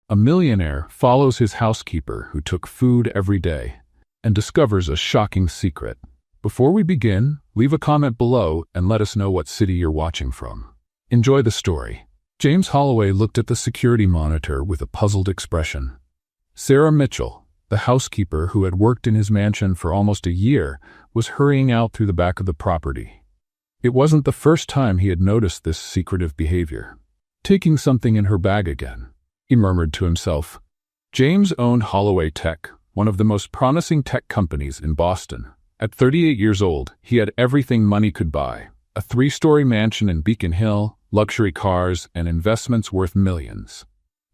A millionaire follows his housekeeper who took food every day and discovers a shocking secret. Before we begin, leave a comment below and let us know what city you're watching from. Enjoy the story. James Holloway looked at the security monitor with a puzzled expression. Sarah Mitchell, the housekeeper who had worked in his mansion for almost a year, was hurrying out through the back of the property. It wasn't the first time he had noticed this secretive behavior. Taking something in her bag again, he murmured to himself. James owned Holloway Tech, one of the most promising tech companies in Boston. At 38 years old, he had everything money could buy: a 3-story mansion in Beacon Hill, luxury cars, and investments worth millions.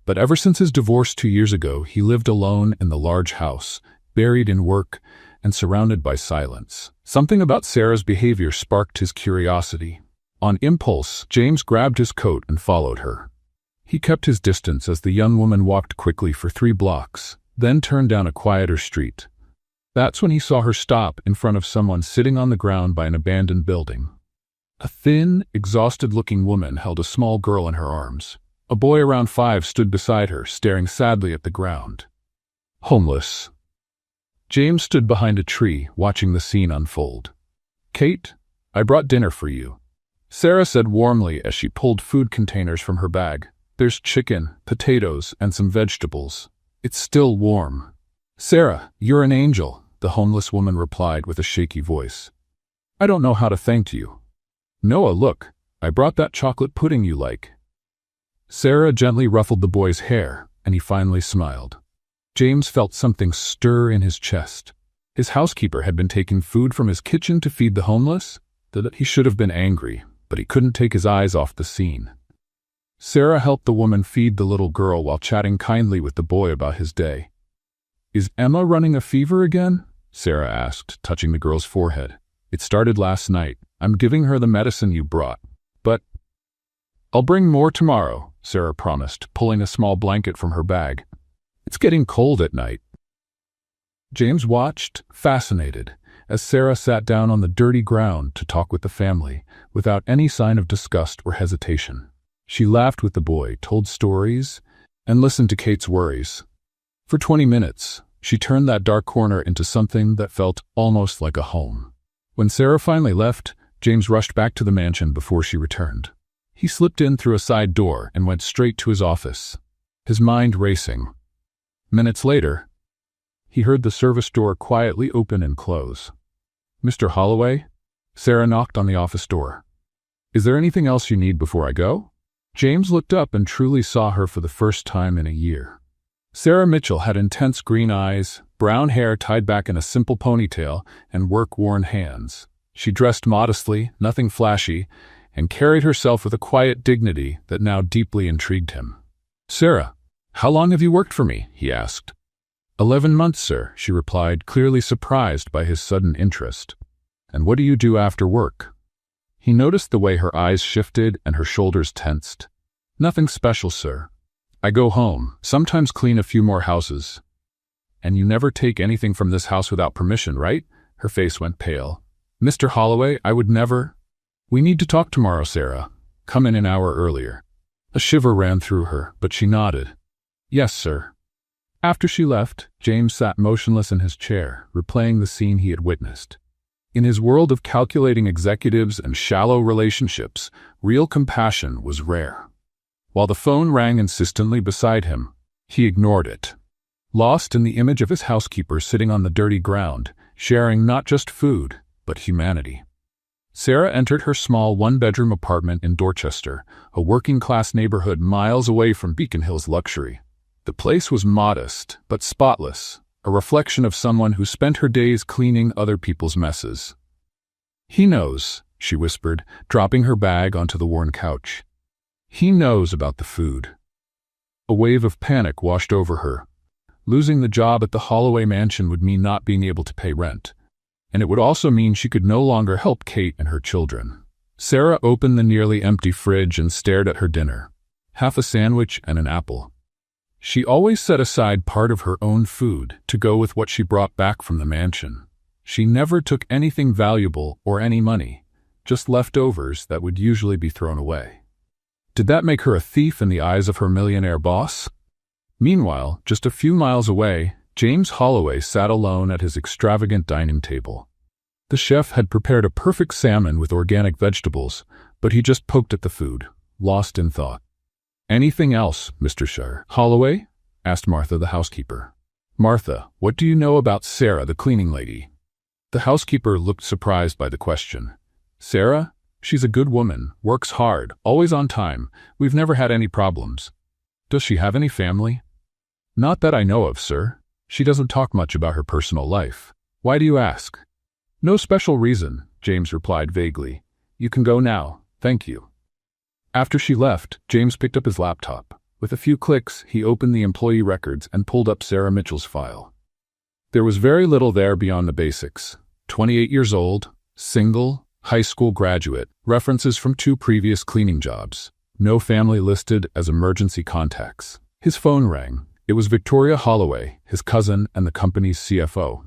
But ever since his divorce 2 years ago, he lived alone in the large house, buried in work and surrounded by silence. Something about Sarah's behavior sparked his curiosity. On impulse, James grabbed his coat and followed her. He kept his distance as the young woman walked quickly for 3 blocks, then turned down a quieter street. That's when he saw her stop in front of someone sitting on the ground by an abandoned building. A thin, exhausted-looking woman held a small girl in her arms. A boy around 5 stood beside her, staring sadly at the ground. Homeless. James stood behind a tree, watching the scene unfold. "Kate, I brought dinner for you," Sarah said warmly as she pulled food containers from her bag. "There's chicken, potatoes, and some vegetables. It's still warm." "Sarah, you're an angel," the homeless woman replied with a shaky voice. "I don't know how to thank you." "Noah, look, I brought that chocolate pudding you like." Sarah gently ruffled the boy's hair, and he finally smiled. James felt something stir in his chest. His housekeeper had been taking food from his kitchen to feed the homeless? That he should have been angry, but he couldn't take his eyes off the scene. Sarah helped the woman feed the little girl while chatting kindly with the boy about his day. "Is Emma running a fever again?" Sarah asked, touching the girl's forehead. "It started last night. I'm giving her the medicine you brought. But I'll bring more tomorrow," Sarah promised, pulling a small blanket from her bag. "It's getting cold at night." James watched, fascinated, as Sarah sat down on the dirty ground to talk with the family, without any sign of disgust or hesitation. She laughed with the boy, told stories, and listened to Kate's worries. For 20 minutes, she turned that dark corner into something that felt almost like a home. When Sarah finally left, James rushed back to the mansion before she returned. He slipped in through a side door and went straight to his office, his mind racing. Minutes later, he heard the service door quietly open and close. "Mr. Holloway?" Sarah knocked on the office door. "Is there anything else you need before I go?" James looked up and truly saw her for the first time in a year. Sarah Mitchell had intense green eyes, brown hair tied back in a simple ponytail, and work-worn hands. She dressed modestly, nothing flashy, and carried herself with a quiet dignity that now deeply intrigued him. "Sarah, how long have you worked for me?" he asked. 11 months, sir," she replied, clearly surprised by his sudden interest. "And what do you do after work?" He noticed the way her eyes shifted and her shoulders tensed. "Nothing special, sir. I go home, sometimes clean a few more houses." "And you never take anything from this house without permission, right?" Her face went pale. "Mr. Holloway, I would never—" "We need to talk tomorrow, Sarah. Come in an hour earlier." A shiver ran through her, but she nodded. "Yes, sir." After she left, James sat motionless in his chair, replaying the scene he had witnessed. In his world of calculating executives and shallow relationships, real compassion was rare. While the phone rang insistently beside him, he ignored it. Lost in the image of his housekeeper sitting on the dirty ground, sharing not just food, but humanity. Sarah entered her small one-bedroom apartment in Dorchester, a working-class neighborhood miles away from Beacon Hill's luxury. The place was modest, but spotless, a reflection of someone who spent her days cleaning other people's messes. "He knows," she whispered, dropping her bag onto the worn couch. "He knows about the food." A wave of panic washed over her. Losing the job at the Holloway mansion would mean not being able to pay rent, and it would also mean she could no longer help Kate and her children. Sarah opened the nearly empty fridge and stared at her dinner. Half a sandwich and an apple. She always set aside part of her own food to go with what she brought back from the mansion. She never took anything valuable or any money, just leftovers that would usually be thrown away. Did that make her a thief in the eyes of her millionaire boss? Meanwhile, just a few miles away, James Holloway sat alone at his extravagant dining table. The chef had prepared a perfect salmon with organic vegetables, but he just poked at the food, lost in thought. "Anything else, Mr. Holloway?" asked Martha, the housekeeper. "Martha, what do you know about Sarah, the cleaning lady?" The housekeeper looked surprised by the question. "Sarah? She's a good woman, works hard, always on time. We've never had any problems." "Does she have any family?" "Not that I know of, sir. She doesn't talk much about her personal life." "Why do you ask?" "No special reason," James replied vaguely. "You can go now, thank you." After she left, James picked up his laptop. With a few clicks, he opened the employee records and pulled up Sarah Mitchell's file. There was very little there beyond the basics. 28 years old, single, high school graduate, references from 2 previous cleaning jobs. No family listed as emergency contacts. His phone rang. It was Victoria Holloway, his cousin and the company's CFO.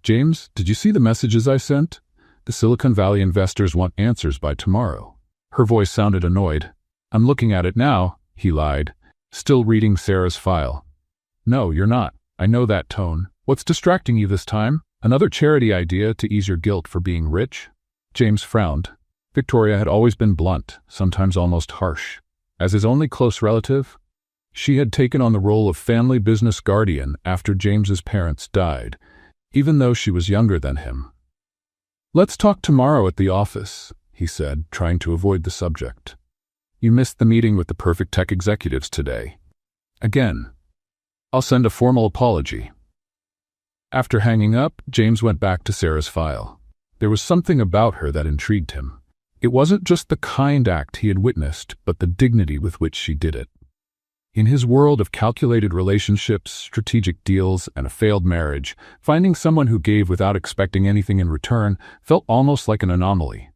"James, did you see the messages I sent? The Silicon Valley investors want answers by tomorrow." Her voice sounded annoyed. "I'm looking at it now," he lied, still reading Sarah's file. "No, you're not. I know that tone. What's distracting you this time? Another charity idea to ease your guilt for being rich?" James frowned. Victoria had always been blunt, sometimes almost harsh. As his only close relative, she had taken on the role of family business guardian after James's parents died, even though she was younger than him. "Let's talk tomorrow at the office," he said, trying to avoid the subject. "You missed the meeting with the perfect tech executives today." "Again. I'll send a formal apology." After hanging up, James went back to Sarah's file. There was something about her that intrigued him. It wasn't just the kind act he had witnessed, but the dignity with which she did it. In his world of calculated relationships, strategic deals, and a failed marriage, finding someone who gave without expecting anything in return felt almost like an anomaly.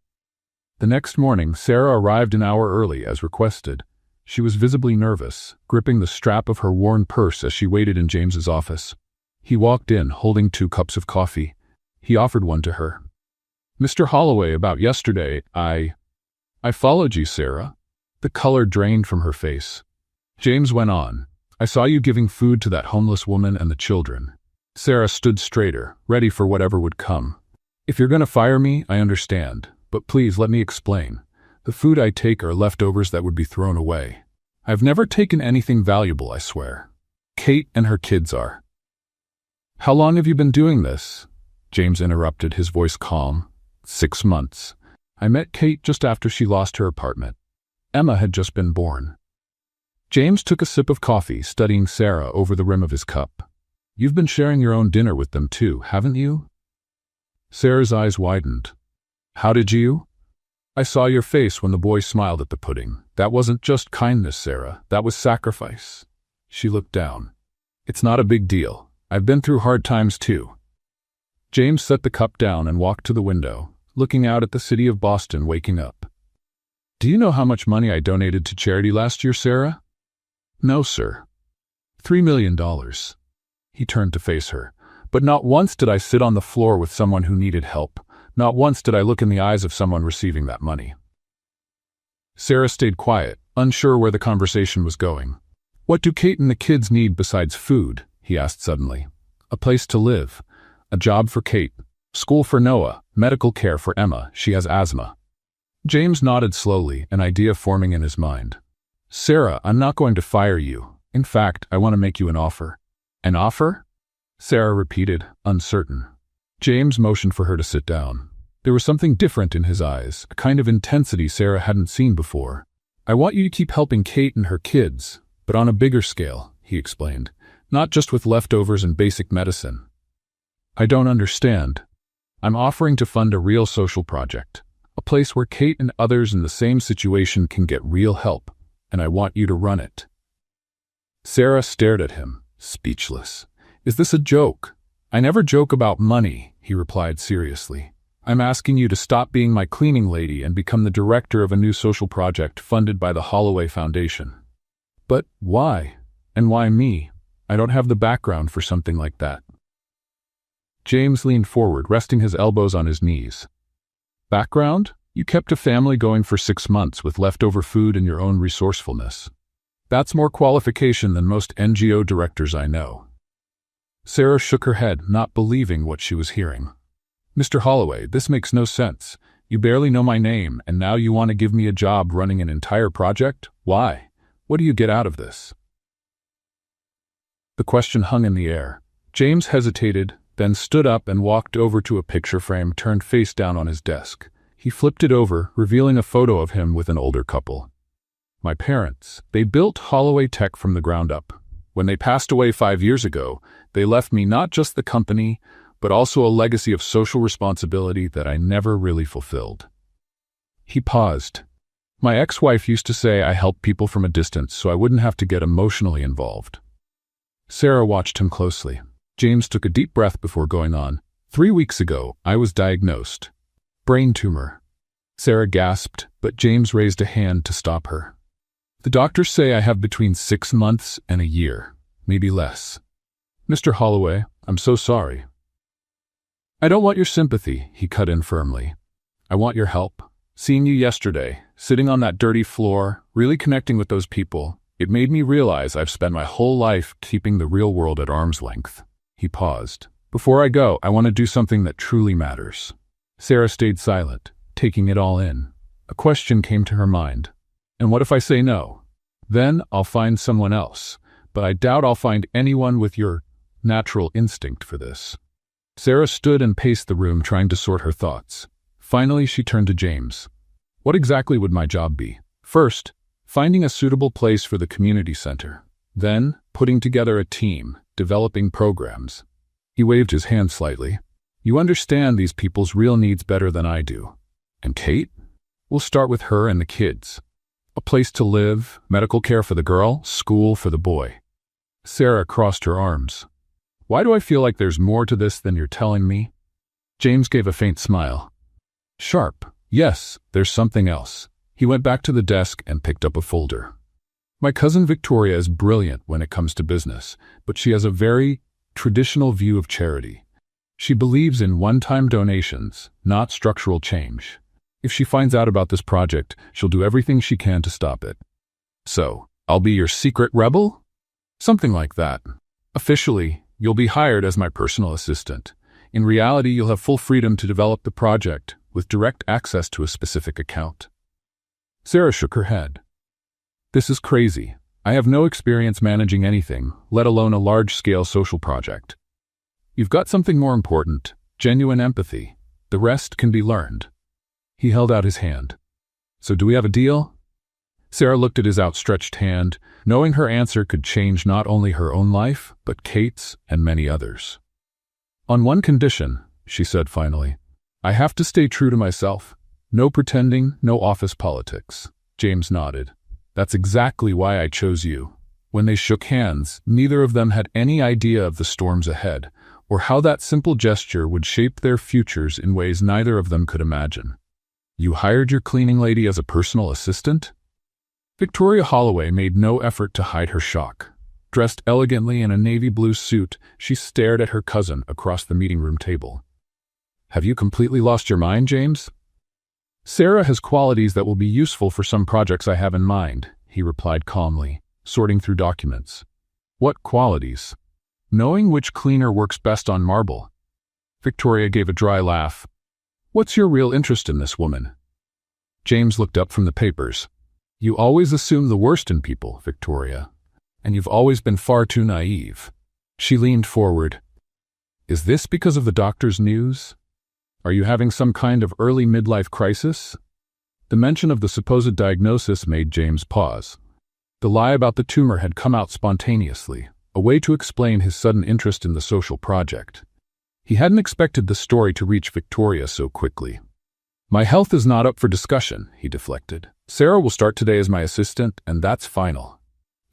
The next morning, Sarah arrived an hour early as requested. She was visibly nervous, gripping the strap of her worn purse as she waited in James's office. He walked in, holding 2 cups of coffee. He offered one to her. "Mr. Holloway, about yesterday, I followed you, Sarah." The color drained from her face. James went on. "I saw you giving food to that homeless woman and the children." Sarah stood straighter, ready for whatever would come. "If you're going to fire me, I understand. But please let me explain. The food I take are leftovers that would be thrown away. I've never taken anything valuable, I swear. Kate and her kids are." "How long have you been doing this?" James interrupted, his voice calm. 6 months. I met Kate just after she lost her apartment. Emma had just been born." James took a sip of coffee, studying Sarah over the rim of his cup. "You've been sharing your own dinner with them too, haven't you?" Sarah's eyes widened. "How did you?" "I saw your face when the boy smiled at the pudding. That wasn't just kindness, Sarah. That was sacrifice." She looked down. "It's not a big deal. I've been through hard times too." James set the cup down and walked to the window, looking out at the city of Boston waking up. "Do you know how much money I donated to charity last year, Sarah?" "No, sir." $3 million. He turned to face her. "But not once did I sit on the floor with someone who needed help. Not once did I look in the eyes of someone receiving that money." Sarah stayed quiet, unsure where the conversation was going. "What do Kate and the kids need besides food?" he asked suddenly. "A place to live. A job for Kate. School for Noah. Medical care for Emma. She has asthma." James nodded slowly, an idea forming in his mind. "Sarah, I'm not going to fire you. In fact, I want to make you an offer." "An offer?" Sarah repeated, uncertain. James motioned for her to sit down. There was something different in his eyes, a kind of intensity Sarah hadn't seen before. "I want you to keep helping Kate and her kids, but on a bigger scale," he explained. "Not just with leftovers and basic medicine." "I don't understand." "I'm offering to fund a real social project. A place where Kate and others in the same situation can get real help, and I want you to run it." Sarah stared at him, speechless. "Is this a joke?" "I never joke about money," he replied seriously. "I'm asking you to stop being my cleaning lady and become the director of a new social project funded by the Holloway Foundation." "But why? And why me? I don't have the background for something like that." James leaned forward, resting his elbows on his knees. "Background? You kept a family going for 6 months with leftover food and your own resourcefulness. That's more qualification than most NGO directors I know. Sarah shook her head, not believing what she was hearing. Mr. Holloway, this makes no sense. You barely know my name, and now you want to give me a job running an entire project? Why? What do you get out of this? The question hung in the air. James hesitated, then stood up and walked over to a picture frame turned face down on his desk. He flipped it over, revealing a photo of him with an older couple. My parents. They built Holloway Tech from the ground up. When they passed away 5 years ago, they left me not just the company, but also a legacy of social responsibility that I never really fulfilled. He paused. My ex-wife used to say I helped people from a distance so I wouldn't have to get emotionally involved. Sarah watched him closely. James took a deep breath before going on. 3 weeks ago, I was diagnosed. Brain tumor. Sarah gasped, but James raised a hand to stop her. The doctors say I have between 6 months and a year, maybe less. Mr. Holloway, I'm so sorry. I don't want your sympathy, he cut in firmly. I want your help. Seeing you yesterday, sitting on that dirty floor, really connecting with those people, it made me realize I've spent my whole life keeping the real world at arm's length. He paused. Before I go, I want to do something that truly matters. Sarah stayed silent, taking it all in. A question came to her mind. And what if I say no? Then I'll find someone else, but I doubt I'll find anyone with your natural instinct for this. Sarah stood and paced the room, trying to sort her thoughts. Finally, she turned to James. What exactly would my job be? First, finding a suitable place for the community center. Then, putting together a team, developing programs. He waved his hand slightly. You understand these people's real needs better than I do. And Kate? We'll start with her and the kids. A place to live, medical care for the girl, school for the boy. Sarah crossed her arms. Why do I feel like there's more to this than you're telling me? James gave a faint smile. Sharp. Yes, there's something else. He went back to the desk and picked up a folder. My cousin Victoria is brilliant when it comes to business, but she has a very traditional view of charity. She believes in one-time donations, not structural change. If she finds out about this project, she'll do everything she can to stop it. So, I'll be your secret rebel? Something like that. Officially, you'll be hired as my personal assistant. In reality, you'll have full freedom to develop the project, with direct access to a specific account. Sarah shook her head. This is crazy. I have no experience managing anything, let alone a large-scale social project. You've got something more important, genuine empathy. The rest can be learned. He held out his hand. So do we have a deal? Sarah looked at his outstretched hand, knowing her answer could change not only her own life, but Kate's and many others. On one condition, she said finally. I have to stay true to myself. No pretending, no office politics. James nodded. That's exactly why I chose you. When they shook hands, neither of them had any idea of the storms ahead, or how that simple gesture would shape their futures in ways neither of them could imagine. You hired your cleaning lady as a personal assistant? Victoria Holloway made no effort to hide her shock. Dressed elegantly in a navy blue suit, she stared at her cousin across the meeting room table. Have you completely lost your mind, James? Sarah has qualities that will be useful for some projects I have in mind, he replied calmly, sorting through documents. What qualities? Knowing which cleaner works best on marble. Victoria gave a dry laugh. What's your real interest in this woman? James looked up from the papers. You always assume the worst in people, Victoria, and you've always been far too naive. She leaned forward. Is this because of the doctor's news? Are you having some kind of early midlife crisis? The mention of the supposed diagnosis made James pause. The lie about the tumor had come out spontaneously, a way to explain his sudden interest in the social project. He hadn't expected the story to reach Victoria so quickly. My health is not up for discussion, he deflected. Sarah will start today as my assistant, and that's final.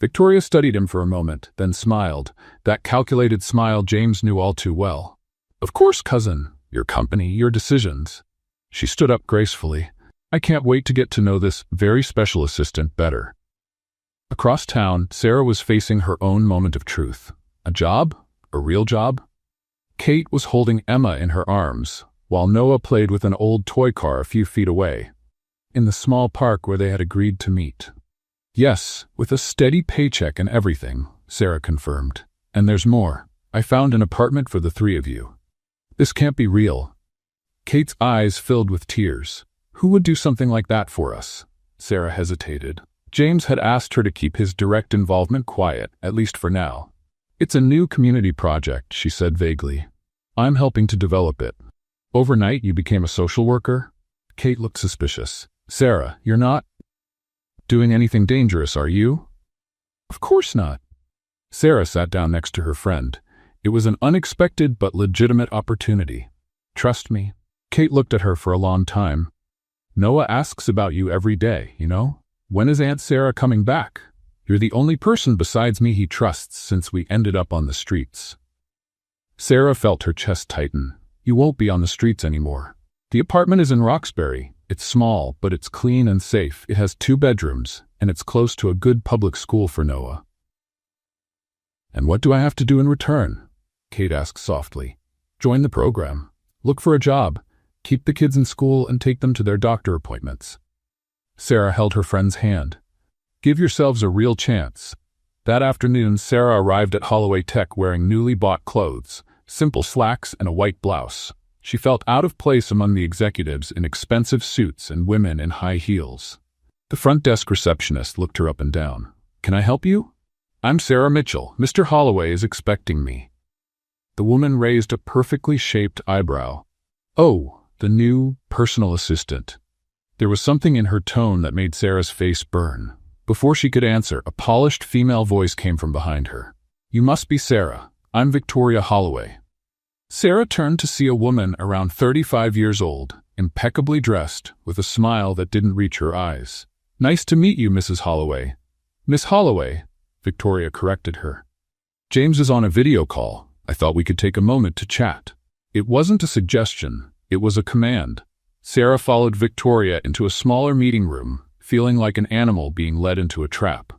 Victoria studied him for a moment, then smiled, that calculated smile James knew all too well. Of course, cousin. Your company, your decisions. She stood up gracefully. I can't wait to get to know this very special assistant better. Across town, Sarah was facing her own moment of truth. A job? A real job? Kate was holding Emma in her arms, while Noah played with an old toy car a few feet away, in the small park where they had agreed to meet. Yes, with a steady paycheck and everything, Sarah confirmed. And there's more. I found an apartment for the three of you. This can't be real. Kate's eyes filled with tears. Who would do something like that for us? Sarah hesitated. James had asked her to keep his direct involvement quiet, at least for now. It's a new community project, she said vaguely. I'm helping to develop it. Overnight, you became a social worker? Kate looked suspicious. Sarah, you're not doing anything dangerous, are you? Of course not. Sarah sat down next to her friend. It was an unexpected but legitimate opportunity. Trust me. Kate looked at her for a long time. Noah asks about you every day, you know? When is Aunt Sarah coming back? You're the only person besides me he trusts since we ended up on the streets. Sarah felt her chest tighten. You won't be on the streets anymore. The apartment is in Roxbury. It's small, but it's clean and safe. It has 2 bedrooms, and it's close to a good public school for Noah. And what do I have to do in return? Kate asked softly. Join the program. Look for a job. Keep the kids in school and take them to their doctor appointments. Sarah held her friend's hand. Give yourselves a real chance. That afternoon, Sarah arrived at Holloway Tech wearing newly bought clothes, simple slacks and a white blouse. She felt out of place among the executives in expensive suits and women in high heels. The front desk receptionist looked her up and down. Can I help you? I'm Sarah Mitchell. Mr. Holloway is expecting me. The woman raised a perfectly shaped eyebrow. Oh, the new personal assistant. There was something in her tone that made Sarah's face burn. Before she could answer, a polished female voice came from behind her. You must be Sarah. I'm Victoria Holloway. Sarah turned to see a woman around 35 years old, impeccably dressed, with a smile that didn't reach her eyes. Nice to meet you, Mrs. Holloway. Miss Holloway, Victoria corrected her. James is on a video call. I thought we could take a moment to chat. It wasn't a suggestion. It was a command. Sarah followed Victoria into a smaller meeting room, feeling like an animal being led into a trap.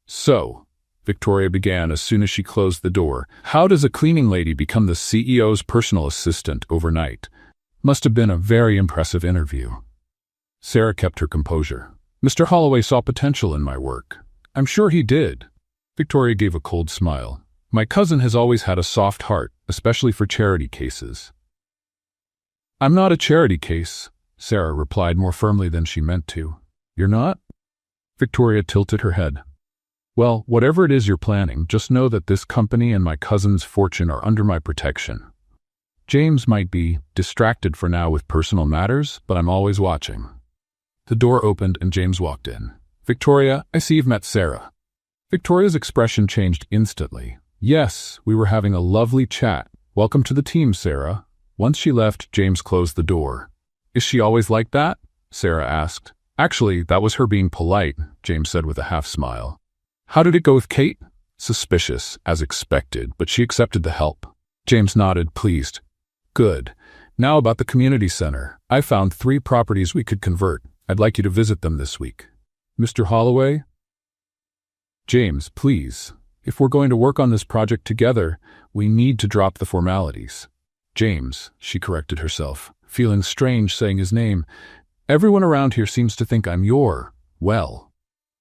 So, Victoria began as soon as she closed the door. How does a cleaning lady become the CEO's personal assistant overnight? Must have been a very impressive interview. Sarah kept her composure. Mr. Holloway saw potential in my work. I'm sure he did. Victoria gave a cold smile. My cousin has always had a soft heart, especially for charity cases. I'm not a charity case, Sarah replied more firmly than she meant to. You're not? Victoria tilted her head. Well, whatever it is you're planning, just know that this company and my cousin's fortune are under my protection. James might be distracted for now with personal matters, but I'm always watching. The door opened and James walked in. Victoria, I see you've met Sarah. Victoria's expression changed instantly. Yes, we were having a lovely chat. Welcome to the team, Sarah. Once she left, James closed the door. Is she always like that? Sarah asked. Actually, that was her being polite, James said with a half smile. How did it go with Kate? Suspicious, as expected, but she accepted the help. James nodded, pleased. Good. Now about the community center. I found 3 properties we could convert. I'd like you to visit them this week. Mr. Holloway? James, please. If we're going to work on this project together, we need to drop the formalities. James, she corrected herself, feeling strange saying his name. Everyone around here seems to think I'm your, well,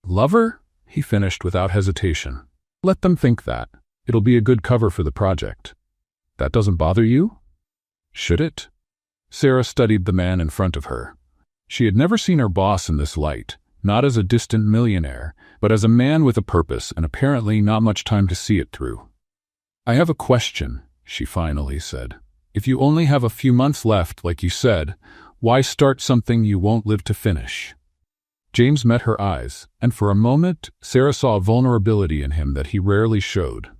lover? He finished without hesitation. Let them think that. It'll be a good cover for the project. That doesn't bother you? Should it? Sarah studied the man in front of her. She had never seen her boss in this light, not as a distant millionaire, but as a man with a purpose and apparently not much time to see it through. I have a question, she finally said. If you only have a few months left, like you said, why start something you won't live to finish? James met her eyes, and for a moment, Sarah saw a vulnerability in him that he rarely showed.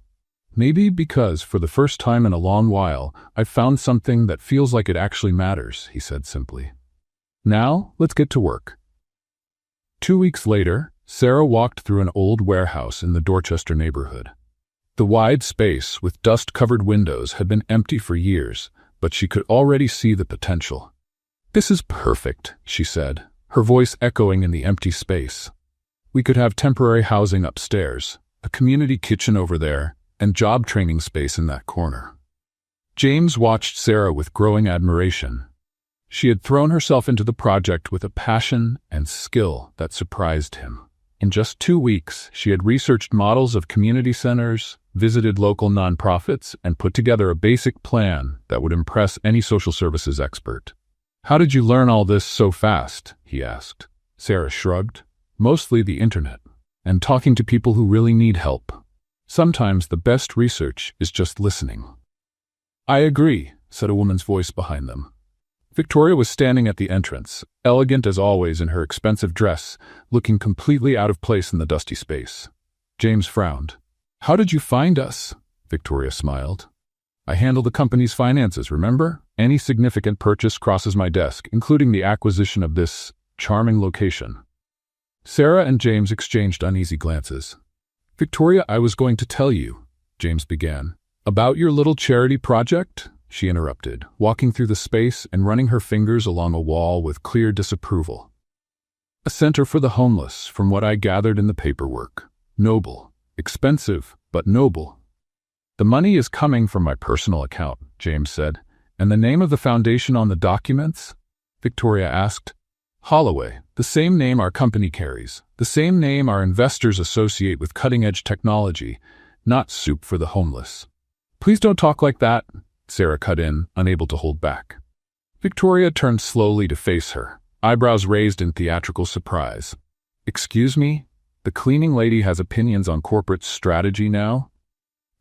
Maybe because, for the first time in a long while, I've found something that feels like it actually matters, he said simply. Now, let's get to work. 2 weeks later, Sarah walked through an old warehouse in the Dorchester neighborhood. The wide space with dust-covered windows had been empty for years, but she could already see the potential. This is perfect, she said, her voice echoing in the empty space. We could have temporary housing upstairs, a community kitchen over there, and job training space in that corner. James watched Sarah with growing admiration. She had thrown herself into the project with a passion and skill that surprised him. In just 2 weeks, she had researched models of community centers, visited local nonprofits, and put together a basic plan that would impress any social services expert. "How did you learn all this so fast?" he asked. Sarah shrugged. "Mostly the internet, and talking to people who really need help. Sometimes the best research is just listening." "I agree," said a woman's voice behind them. Victoria was standing at the entrance, elegant as always in her expensive dress, looking completely out of place in the dusty space. James frowned. "How did you find us?" Victoria smiled. "I handle the company's finances, remember? Any significant purchase crosses my desk, including the acquisition of this charming location." Sarah and James exchanged uneasy glances. "Victoria, I was going to tell you," James began. "About your little charity project?" she interrupted, walking through the space and running her fingers along a wall with clear disapproval. "A center for the homeless, from what I gathered in the paperwork. Noble. Expensive, but noble." "The money is coming from my personal account," James said. "And the name of the foundation on the documents?" Victoria asked. "Holloway, the same name our company carries, the same name our investors associate with cutting-edge technology, not soup for the homeless." "Please don't talk like that," Sarah cut in, unable to hold back. Victoria turned slowly to face her, eyebrows raised in theatrical surprise. "Excuse me? The cleaning lady has opinions on corporate strategy now?"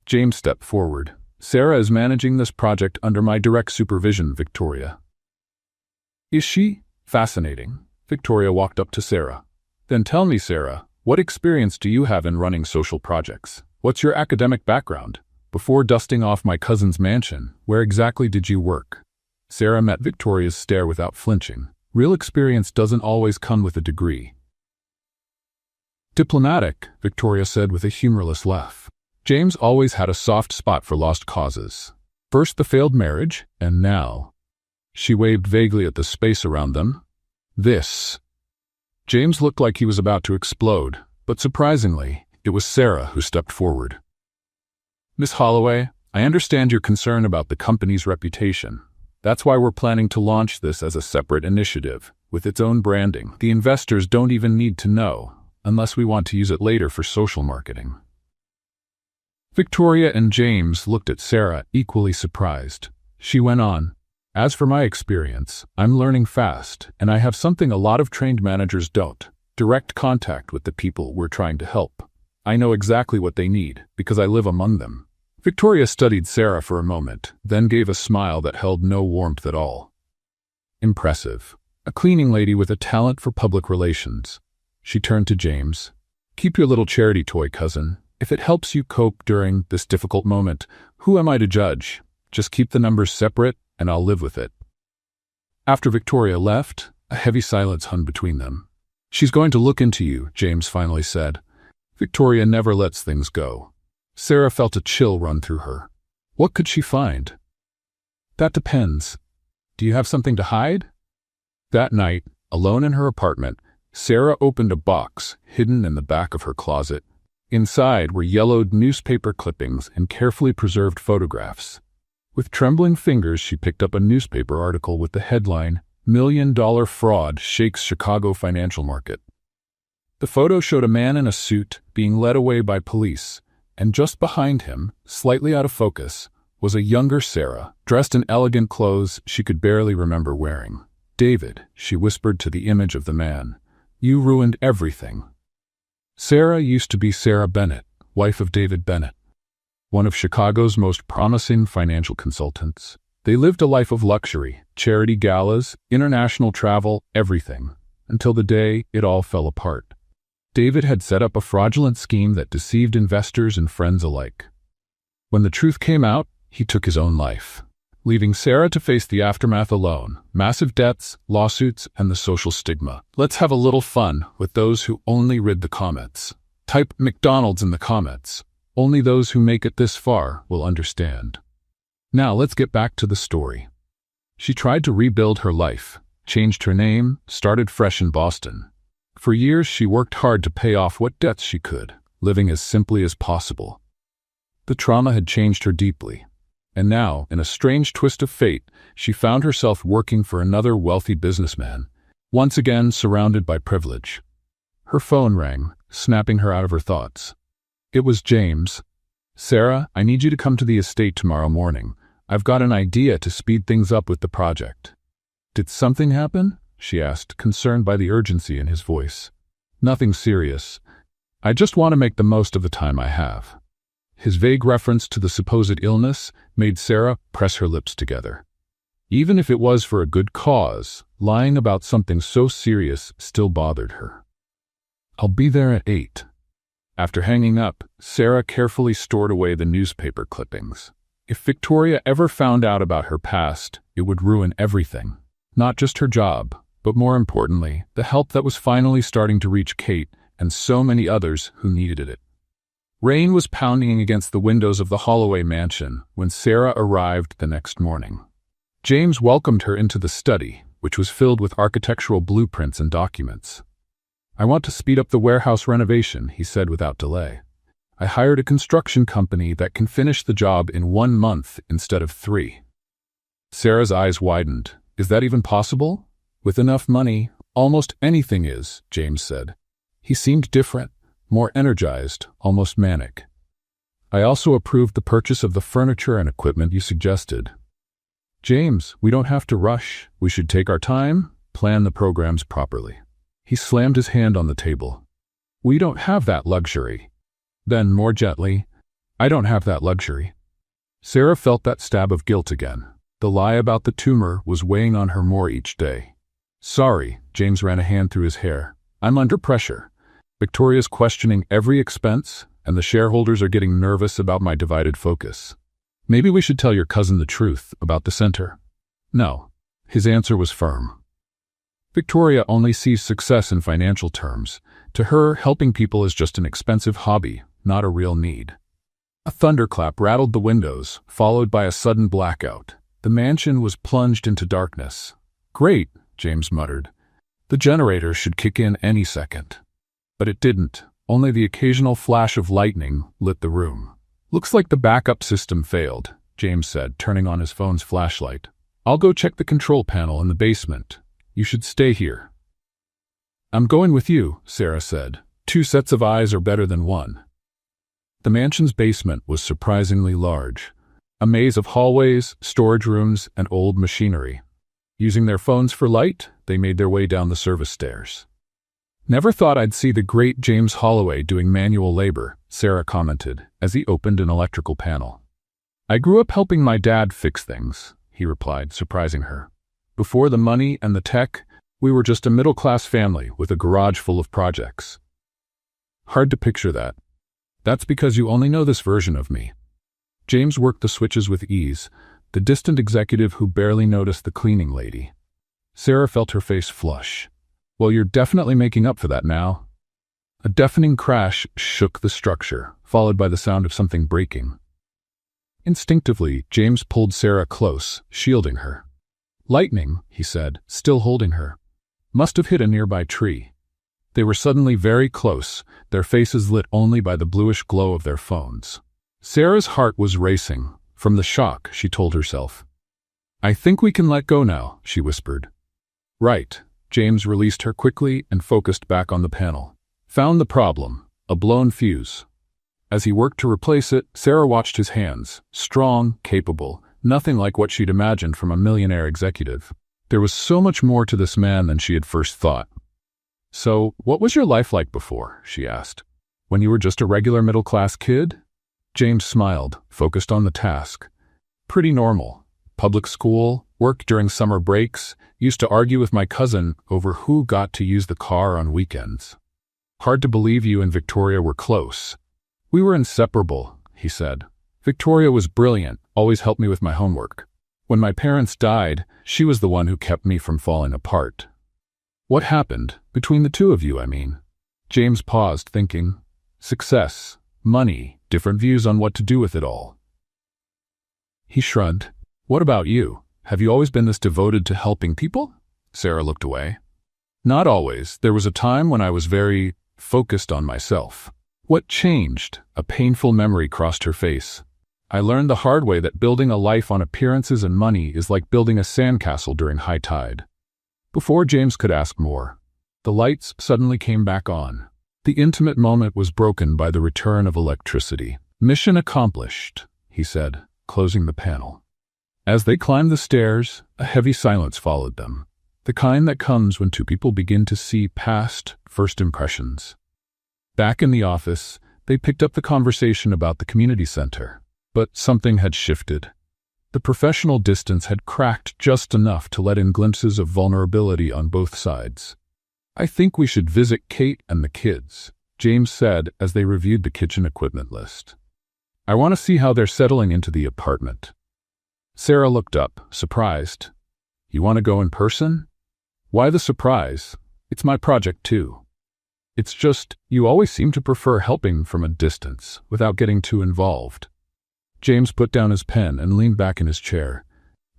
James stepped forward. "Sarah is managing this project under my direct supervision, Victoria." "Is she? Fascinating." Victoria walked up to Sarah. "Then tell me, Sarah, what experience do you have in running social projects? What's your academic background? Before dusting off my cousin's mansion, where exactly did you work?" Sarah met Victoria's stare without flinching. Real experience doesn't always come with a degree. "Diplomatic," Victoria said with a humorless laugh. James always had a soft spot for lost causes. First the failed marriage, and now. She waved vaguely at the space around them. "This." James looked like he was about to explode, but surprisingly, it was Sarah who stepped forward. "Miss Holloway, I understand your concern about the company's reputation. That's why we're planning to launch this as a separate initiative, with its own branding. The investors don't even need to know, unless we want to use it later for social marketing." Victoria and James looked at Sarah, equally surprised. She went on, "As for my experience, I'm learning fast, and I have something a lot of trained managers don't: direct contact with the people we're trying to help. I know exactly what they need, because I live among them." Victoria studied Sarah for a moment, then gave a smile that held no warmth at all. "Impressive. A cleaning lady with a talent for public relations." She turned to James. "Keep your little charity toy, cousin. If it helps you cope during this difficult moment, who am I to judge? Just keep the numbers separate, and I'll live with it." After Victoria left, a heavy silence hung between them. "She's going to look into you," James finally said. Victoria never lets things go. Sarah felt a chill run through her. What could she find? "That depends. Do you have something to hide?" That night, alone in her apartment, Sarah opened a box hidden in the back of her closet. Inside were yellowed newspaper clippings and carefully preserved photographs. With trembling fingers, she picked up a newspaper article with the headline, "$1 Million Fraud Shakes Chicago Financial Market." The photo showed a man in a suit being led away by police, and just behind him, slightly out of focus, was a younger Sarah, dressed in elegant clothes she could barely remember wearing. "David," she whispered to the image of the man, "you ruined everything." Sarah used to be Sarah Bennett, wife of David Bennett, one of Chicago's most promising financial consultants. They lived a life of luxury, charity galas, international travel, everything, until the day it all fell apart. David had set up a fraudulent scheme that deceived investors and friends alike. When the truth came out, he took his own life, leaving Sarah to face the aftermath alone: massive debts, lawsuits, and the social stigma. Let's have a little fun with those who only read the comments. Type McDonald's in the comments. Only those who make it this far will understand. Now let's get back to the story. She tried to rebuild her life, changed her name, started fresh in Boston. For years she worked hard to pay off what debts she could, living as simply as possible. The trauma had changed her deeply, and now, in a strange twist of fate, she found herself working for another wealthy businessman, once again surrounded by privilege. Her phone rang, snapping her out of her thoughts. It was James. "Sarah, I need you to come to the estate tomorrow morning. I've got an idea to speed things up with the project." "Did something happen?" she asked, concerned by the urgency in his voice. "Nothing serious. I just want to make the most of the time I have." His vague reference to the supposed illness made Sarah press her lips together. Even if it was for a good cause, lying about something so serious still bothered her. "I'll be there at 8. After hanging up, Sarah carefully stored away the newspaper clippings. If Victoria ever found out about her past, it would ruin everything. Not just her job, but more importantly, the help that was finally starting to reach Kate and so many others who needed it. Rain was pounding against the windows of the Holloway mansion when Sarah arrived the next morning. James welcomed her into the study, which was filled with architectural blueprints and documents. "I want to speed up the warehouse renovation," he said without delay. "I hired a construction company that can finish the job in 1 month instead of 3. Sarah's eyes widened. "Is that even possible?" "With enough money, almost anything is," James said. He seemed different, more energized, almost manic. "I also approved the purchase of the furniture and equipment you suggested." "James, we don't have to rush. We should take our time, plan the programs properly." He slammed his hand on the table. "We don't have that luxury." Then, more gently, "I don't have that luxury." Sarah felt that stab of guilt again. The lie about the tumor was weighing on her more each day. "Sorry," James ran a hand through his hair. "I'm under pressure. Victoria's questioning every expense, and the shareholders are getting nervous about my divided focus. Maybe we should tell your cousin the truth about the center." "No." His answer was firm. "Victoria only sees success in financial terms. To her, helping people is just an expensive hobby, not a real need." A thunderclap rattled the windows, followed by a sudden blackout. The mansion was plunged into darkness. "Great," James muttered. "The generator should kick in any second." But it didn't. Only the occasional flash of lightning lit the room. "Looks like the backup system failed," James said, turning on his phone's flashlight. "I'll go check the control panel in the basement. You should stay here." "I'm going with you," Sarah said. 2 sets of eyes are better than 1. The mansion's basement was surprisingly large. A maze of hallways, storage rooms, and old machinery. Using their phones for light, they made their way down the service stairs. "Never thought I'd see the great James Holloway doing manual labor," Sarah commented as he opened an electrical panel. "I grew up helping my dad fix things," he replied, surprising her. "Before the money and the tech, we were just a middle-class family with a garage full of projects." "Hard to picture that." "That's because you only know this version of me." James worked the switches with ease, the distant executive who barely noticed the cleaning lady. Sarah felt her face flush. "Well, you're definitely making up for that now." A deafening crash shook the structure, followed by the sound of something breaking. Instinctively, James pulled Sarah close, shielding her. "Lightning," he said, still holding her. "Must have hit a nearby tree." They were suddenly very close, their faces lit only by the bluish glow of their phones. Sarah's heart was racing. From the shock, she told herself. "I think we can let go now," she whispered. "Right." James released her quickly and focused back on the panel. "Found the problem, a blown fuse." As he worked to replace it, Sarah watched his hands, strong, capable, nothing like what she'd imagined from a millionaire executive. There was so much more to this man than she had first thought. "So, what was your life like before?" she asked. "When you were just a regular middle-class kid?" James smiled, focused on the task. "Pretty normal. Public school, work during summer breaks, used to argue with my cousin over who got to use the car on weekends. Hard to believe you and Victoria were close." "We were inseparable," he said. "Victoria was brilliant, always helped me with my homework. When my parents died, she was the one who kept me from falling apart." "What happened? Between the two of you, I mean?" James paused, thinking. Success, money, different views on what to do with it all. He shrugged. "What about you? Have you always been this devoted to helping people?" Sarah looked away. "Not always. There was a time when I was very focused on myself." "What changed?" A painful memory crossed her face. "I learned the hard way that building a life on appearances and money is like building a sandcastle during high tide." Before James could ask more, The lights suddenly came back on. The intimate moment was broken by the return of electricity. "Mission accomplished," he said, closing the panel. As they climbed the stairs, a heavy silence followed them, the kind that comes when two people begin to see past first impressions. Back in the office, they picked up the conversation about the community center. But something had shifted. The professional distance had cracked just enough to let in glimpses of vulnerability on both sides. "I think we should visit Kate and the kids," James said as they reviewed the kitchen equipment list. "I want to see how they're settling into the apartment." Sarah looked up, surprised. "You want to go in person?" "Why the surprise? It's my project too." "It's just, you always seem to prefer helping from a distance, without getting too involved." James put down his pen and leaned back in his chair.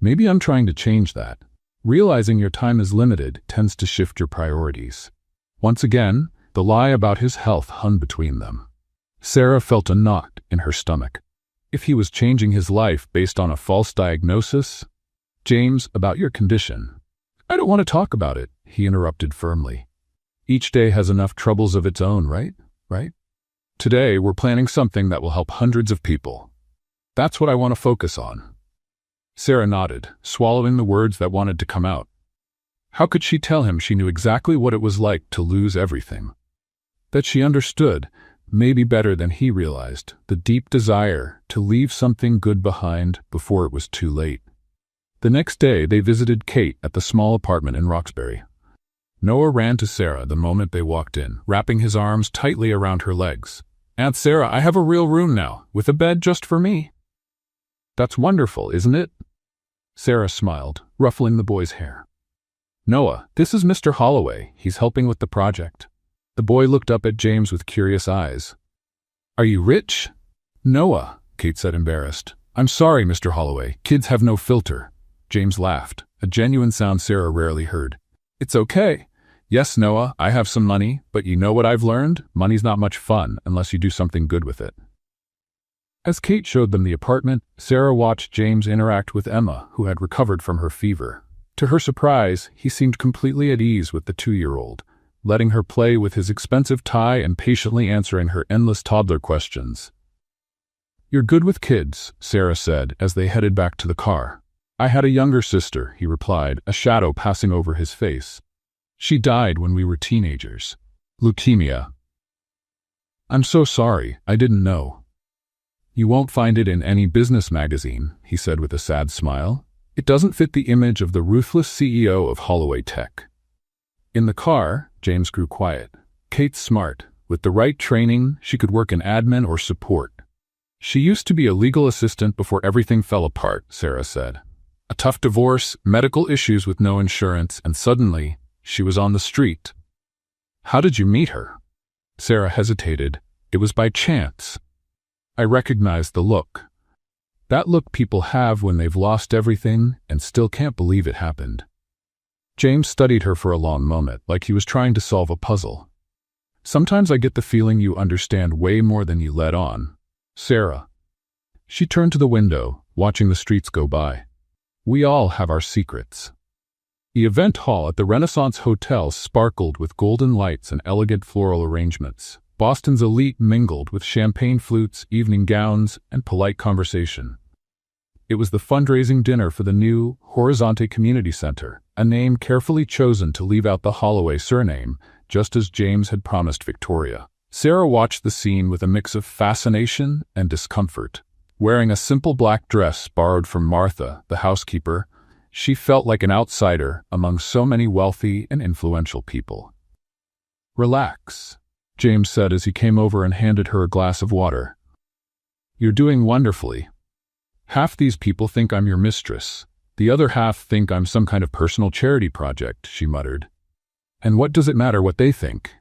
"Maybe I'm trying to change that. Realizing your time is limited tends to shift your priorities." Once again, the lie about his health hung between them. Sarah felt a knot in her stomach. If he was changing his life based on a false diagnosis? "James, about your condition." "I don't want to talk about it," he interrupted firmly. "Each day has enough troubles of its own, right? Today, we're planning something that will help hundreds of people. That's what I want to focus on." Sarah nodded, swallowing the words that wanted to come out. How could she tell him she knew exactly what it was like to lose everything? That she understood, maybe better than he realized, the deep desire to leave something good behind before it was too late. The next day, they visited Kate at the small apartment in Roxbury. Noah ran to Sarah the moment they walked in, wrapping his arms tightly around her legs. "Aunt Sarah, I have a real room now, with a bed just for me." "That's wonderful, isn't it?" Sarah smiled, ruffling the boy's hair. "Noah, this is Mr. Holloway. He's helping with the project." The boy looked up at James with curious eyes. "Are you rich?" "Noah," Kate said, embarrassed. "I'm sorry, Mr. Holloway. Kids have no filter." James laughed, a genuine sound Sarah rarely heard. "It's okay. Yes, Noah, I have some money, but you know what I've learned? Money's not much fun unless you do something good with it." As Kate showed them the apartment, Sarah watched James interact with Emma, who had recovered from her fever. To her surprise, he seemed completely at ease with the 2-year-old, letting her play with his expensive tie and patiently answering her endless toddler questions. "You're good with kids," Sarah said as they headed back to the car. "I had a younger sister," he replied, a shadow passing over his face. "She died when we were teenagers. Leukemia." "I'm so sorry, I didn't know." "You won't find it in any business magazine," he said with a sad smile. "It doesn't fit the image of the ruthless CEO of Holloway Tech." In the car, James grew quiet. Kate's smart. With the right training, she could work in admin or support. "She used to be a legal assistant before everything fell apart," Sarah said. "A tough divorce, medical issues with no insurance, and suddenly, she was on the street." "How did you meet her?" Sarah hesitated. "It was by chance." I recognized the look. That look people have when they've lost everything and still can't believe it happened. James studied her for a long moment, like he was trying to solve a puzzle. "Sometimes I get the feeling you understand way more than you let on, Sarah." She turned to the window, watching the streets go by. "We all have our secrets." The event hall at the Renaissance Hotel sparkled with golden lights and elegant floral arrangements. Boston's elite mingled with champagne flutes, evening gowns, and polite conversation. It was the fundraising dinner for the new Horizonte Community Center, a name carefully chosen to leave out the Holloway surname, just as James had promised Victoria. Sarah watched the scene with a mix of fascination and discomfort. Wearing a simple black dress borrowed from Martha, the housekeeper, she felt like an outsider among so many wealthy and influential people. "Relax," James said as he came over and handed her a glass of water. "You're doing wonderfully. Half these people think I'm your mistress. The other half think I'm some kind of personal charity project," she muttered. "And what does it matter what they think?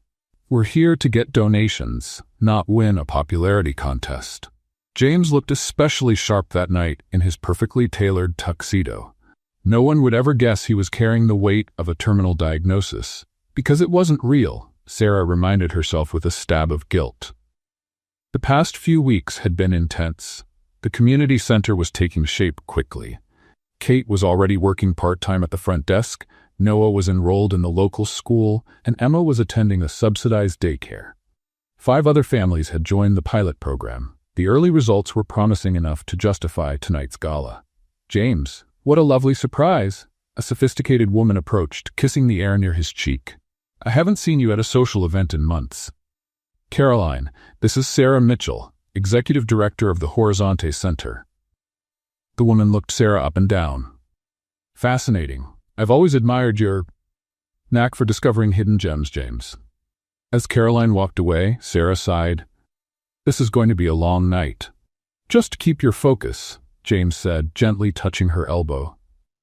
We're here to get donations, not win a popularity contest." James looked especially sharp that night in his perfectly tailored tuxedo. No one would ever guess he was carrying the weight of a terminal diagnosis. Because it wasn't real, Sarah reminded herself with a stab of guilt. The past few weeks had been intense. The community center was taking shape quickly. Kate was already working part-time at the front desk, Noah was enrolled in the local school, and Emma was attending a subsidized daycare. 5 other families had joined the pilot program. The early results were promising enough to justify tonight's gala. "James, what a lovely surprise!" A sophisticated woman approached, kissing the air near his cheek. "I haven't seen you at a social event in months." "Caroline, this is Sarah Mitchell, Executive Director of the Horizonte Center." The woman looked Sarah up and down. "Fascinating. I've always admired your knack for discovering hidden gems, James." As Caroline walked away, Sarah sighed. "This is going to be a long night." "Just keep your focus," James said, gently touching her elbow.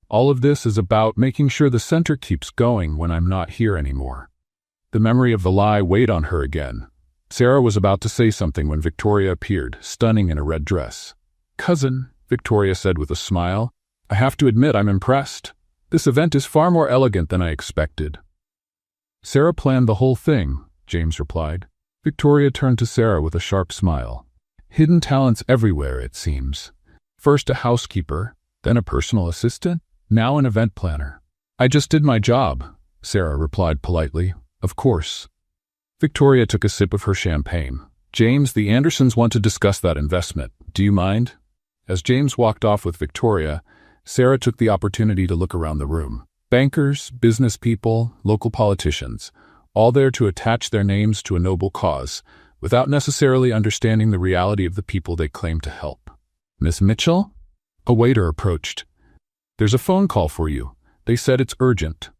"All of this is about making sure the center keeps going when I'm not here anymore." The memory of the lie weighed on her again. Sarah was about to say something when Victoria appeared, stunning in a red dress. "Cousin," Victoria said with a smile, "I have to admit I'm impressed. This event is far more elegant than I expected." "Sarah planned the whole thing," James replied. Victoria turned to Sarah with a sharp smile. "Hidden talents everywhere, it seems. First a housekeeper, then a personal assistant, now an event planner." "I just did my job," Sarah replied politely. "Of course." Victoria took a sip of her champagne. "James, the Andersons want to discuss that investment. Do you mind?" As James walked off with Victoria, Sarah took the opportunity to look around the room. Bankers, business people, local politicians, all there to attach their names to a noble cause, without necessarily understanding the reality of the people they claim to help. "Miss Mitchell?" A waiter approached. "There's a phone call for you. They said it's urgent."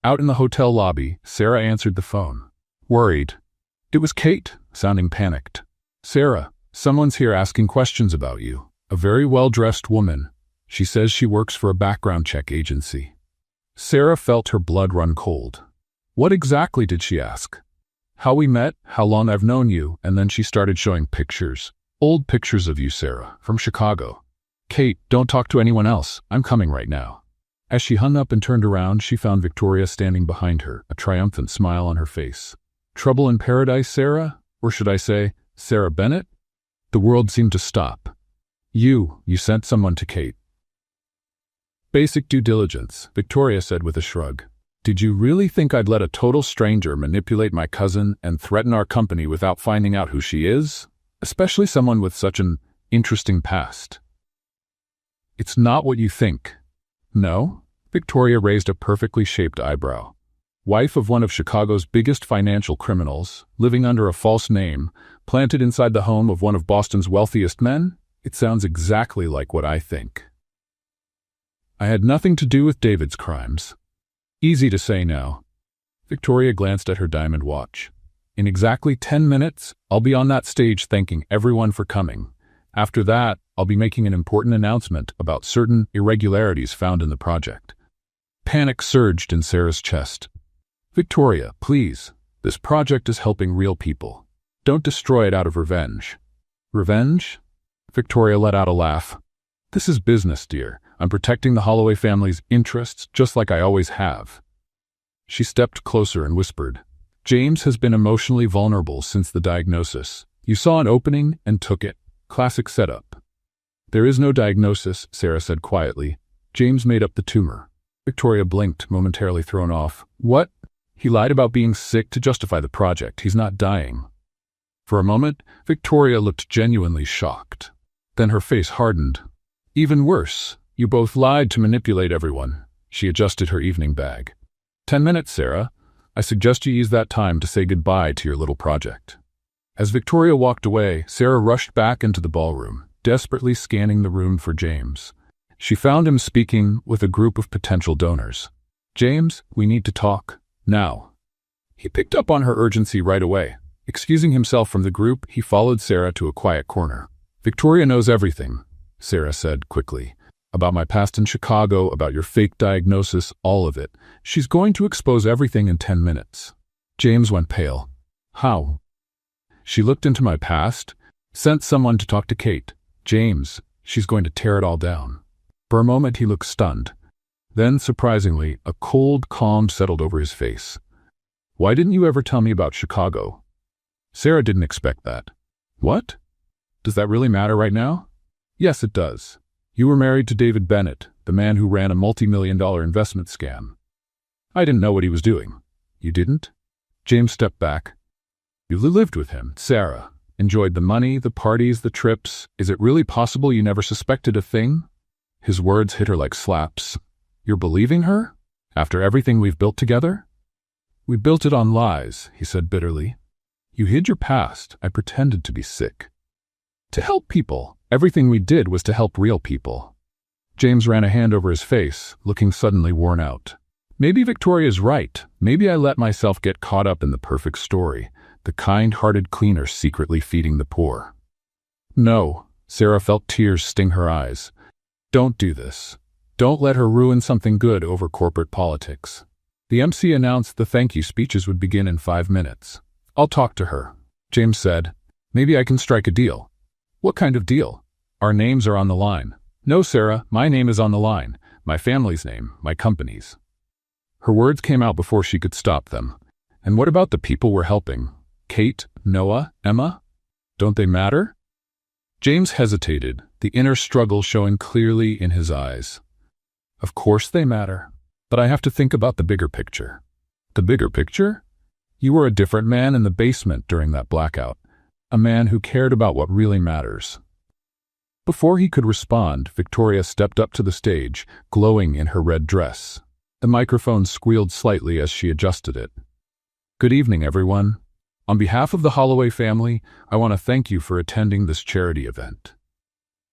Out in the hotel lobby, Sarah answered the phone. Worried. It was Kate, sounding panicked. "Sarah, someone's here asking questions about you. A very well-dressed woman. She says she works for a background check agency." Sarah felt her blood run cold. "What exactly did she ask?" "How we met, how long I've known you," and then she started showing pictures. "Old pictures of you, Sarah, from Chicago." "Kate, don't talk to anyone else. I'm coming right now." As she hung up and turned around, she found Victoria standing behind her, a triumphant smile on her face. "Trouble in paradise, Sarah? Or should I say, Sarah Bennett?" The world seemed to stop. You sent someone to Kate." "Basic due diligence," Victoria said with a shrug. "Did you really think I'd let a total stranger manipulate my cousin and threaten our company without finding out who she is? Especially someone with such an interesting past." "It's not what you think." "No?" Victoria raised a perfectly shaped eyebrow. "Wife of one of Chicago's biggest financial criminals, living under a false name, planted inside the home of one of Boston's wealthiest men? It sounds exactly like what I think." "I had nothing to do with David's crimes." "Easy to say now." Victoria glanced at her diamond watch. "In exactly 10 minutes, I'll be on that stage thanking everyone for coming. After that, I'll be making an important announcement about certain irregularities found in the project." Panic surged in Sarah's chest. "Victoria, please. This project is helping real people. Don't destroy it out of revenge." "Revenge?" Victoria let out a laugh. "This is business, dear. I'm protecting the Holloway family's interests just like I always have." She stepped closer and whispered, "James has been emotionally vulnerable since the diagnosis. You saw an opening and took it. Classic setup." "There is no diagnosis," Sarah said quietly. "James made up the tumor." Victoria blinked, momentarily thrown off. "What? He lied about being sick to justify the project. He's not dying." For a moment, Victoria looked genuinely shocked. Then her face hardened. "Even worse, you both lied to manipulate everyone." She adjusted her evening bag. 10 minutes, Sarah. I suggest you use that time to say goodbye to your little project." As Victoria walked away, Sarah rushed back into the ballroom, desperately scanning the room for James. She found him speaking with a group of potential donors. "James, we need to talk. Now." He picked up on her urgency right away. Excusing himself from the group, he followed Sarah to a quiet corner. "Victoria knows everything," Sarah said quickly. "About my past in Chicago, about your fake diagnosis, all of it. She's going to expose everything in 10 minutes. James went pale. "How?" "She looked into my past, sent someone to talk to Kate. James, she's going to tear it all down." For a moment he looked stunned. Then, surprisingly, a cold calm settled over his face. "Why didn't you ever tell me about Chicago?" Sarah didn't expect that. "What? Does that really matter right now?" "Yes, it does. You were married to David Bennett, the man who ran a multi-million-dollar investment scam." I didn't know what he was doing. You didn't? James stepped back. You lived with him, Sarah. Enjoyed the money, the parties, the trips. Is it really possible you never suspected a thing? His words hit her like slaps. You're believing her? After everything we've built together? We built it on lies, he said bitterly. You hid your past. I pretended to be sick. To help people. Everything we did was to help real people. James ran a hand over his face, looking suddenly worn out. Maybe Victoria's right. Maybe I let myself get caught up in the perfect story, the kind-hearted cleaner secretly feeding the poor. No, Sarah felt tears sting her eyes. Don't do this. Don't let her ruin something good over corporate politics. The MC announced the thank you speeches would begin in 5 minutes. I'll talk to her, James said. Maybe I can strike a deal. What kind of deal? Our names are on the line. No, Sarah, my name is on the line. My family's name, my company's. Her words came out before she could stop them. And what about the people we're helping? Kate, Noah, Emma? Don't they matter? James hesitated, the inner struggle showing clearly in his eyes. Of course they matter, but I have to think about the bigger picture. The bigger picture? You were a different man in the basement during that blackout, a man who cared about what really matters. Before he could respond, Victoria stepped up to the stage, glowing in her red dress. The microphone squealed slightly as she adjusted it. Good evening, everyone. On behalf of the Holloway family, I want to thank you for attending this charity event.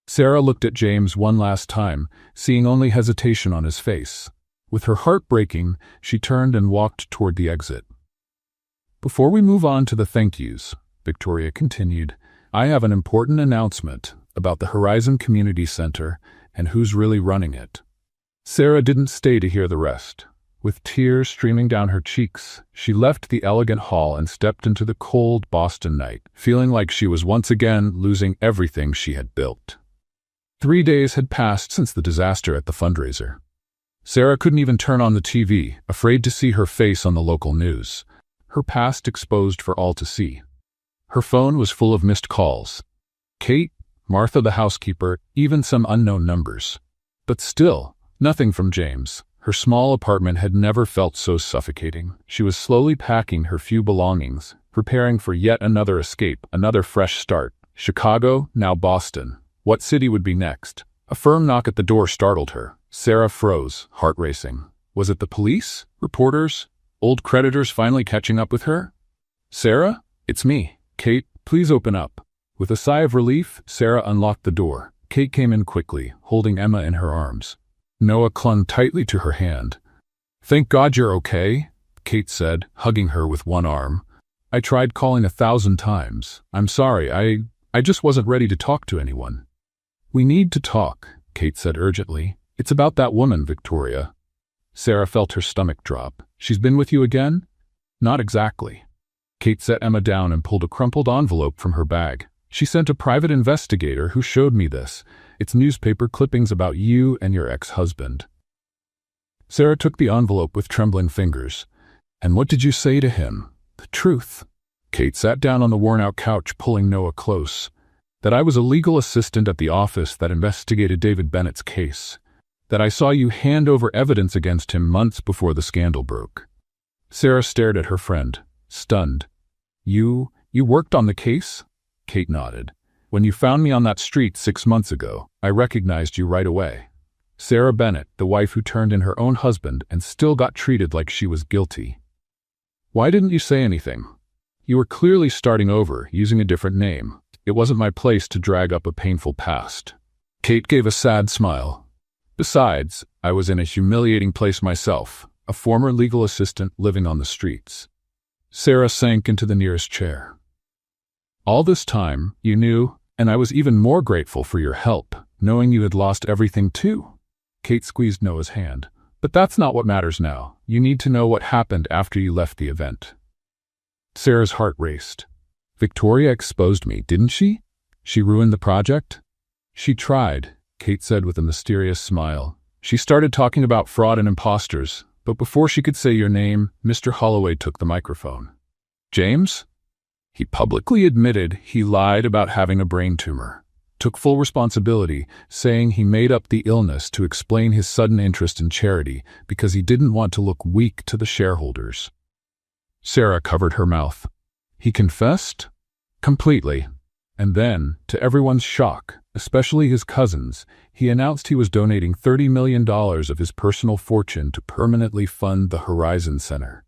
Sarah looked at James one last time, seeing only hesitation on his face. With her heart breaking, she turned and walked toward the exit. Before we move on to the thank yous, Victoria continued, I have an important announcement about the Horizon Community Center and who's really running it. Sarah didn't stay to hear the rest. With tears streaming down her cheeks, she left the elegant hall and stepped into the cold Boston night, feeling like she was once again losing everything she had built. 3 days had passed since the disaster at the fundraiser. Sarah couldn't even turn on the TV, afraid to see her face on the local news, her past exposed for all to see. Her phone was full of missed calls. Kate, Martha the housekeeper, even some unknown numbers. But still, nothing from James. Her small apartment had never felt so suffocating. She was slowly packing her few belongings, preparing for yet another escape, another fresh start. Chicago, now Boston. What city would be next? A firm knock at the door startled her. Sarah froze, heart racing. Was it the police? Reporters? Old creditors finally catching up with her? Sarah? It's me. Kate, please open up. With a sigh of relief, Sarah unlocked the door. Kate came in quickly, holding Emma in her arms. Noah clung tightly to her hand. Thank God you're okay, Kate said, hugging her with one arm. I tried calling 1,000 times. I'm sorry, I just wasn't ready to talk to anyone. We need to talk, Kate said urgently. It's about that woman, Victoria. Sarah felt her stomach drop. She's been with you again? Not exactly. Kate set Emma down and pulled a crumpled envelope from her bag. She sent a private investigator who showed me this. It's newspaper clippings about you and your ex-husband. Sarah took the envelope with trembling fingers. And what did you say to him? The truth. Kate sat down on the worn-out couch, pulling Noah close. That I was a legal assistant at the office that investigated David Bennett's case. That I saw you hand over evidence against him months before the scandal broke. Sarah stared at her friend, stunned. You worked on the case? Kate nodded. When you found me on that street 6 months ago, I recognized you right away. Sarah Bennett, the wife who turned in her own husband and still got treated like she was guilty. Why didn't you say anything? You were clearly starting over, using a different name. It wasn't my place to drag up a painful past. Kate gave a sad smile. Besides, I was in a humiliating place myself, a former legal assistant living on the streets. Sarah sank into the nearest chair. All this time, you knew, and I was even more grateful for your help, knowing you had lost everything too. Kate squeezed Noah's hand. But that's not what matters now. You need to know what happened after you left the event. Sarah's heart raced. Victoria exposed me, didn't she? She ruined the project? She tried, Kate said with a mysterious smile. She started talking about fraud and imposters, but before she could say your name, Mr. Holloway took the microphone. James? He publicly admitted he lied about having a brain tumor. took full responsibility, saying he made up the illness to explain his sudden interest in charity because he didn't want to look weak to the shareholders. Sarah covered her mouth. He confessed? Completely. And then, to everyone's shock, especially his cousins, he announced he was donating $30 million of his personal fortune to permanently fund the Horizon Center.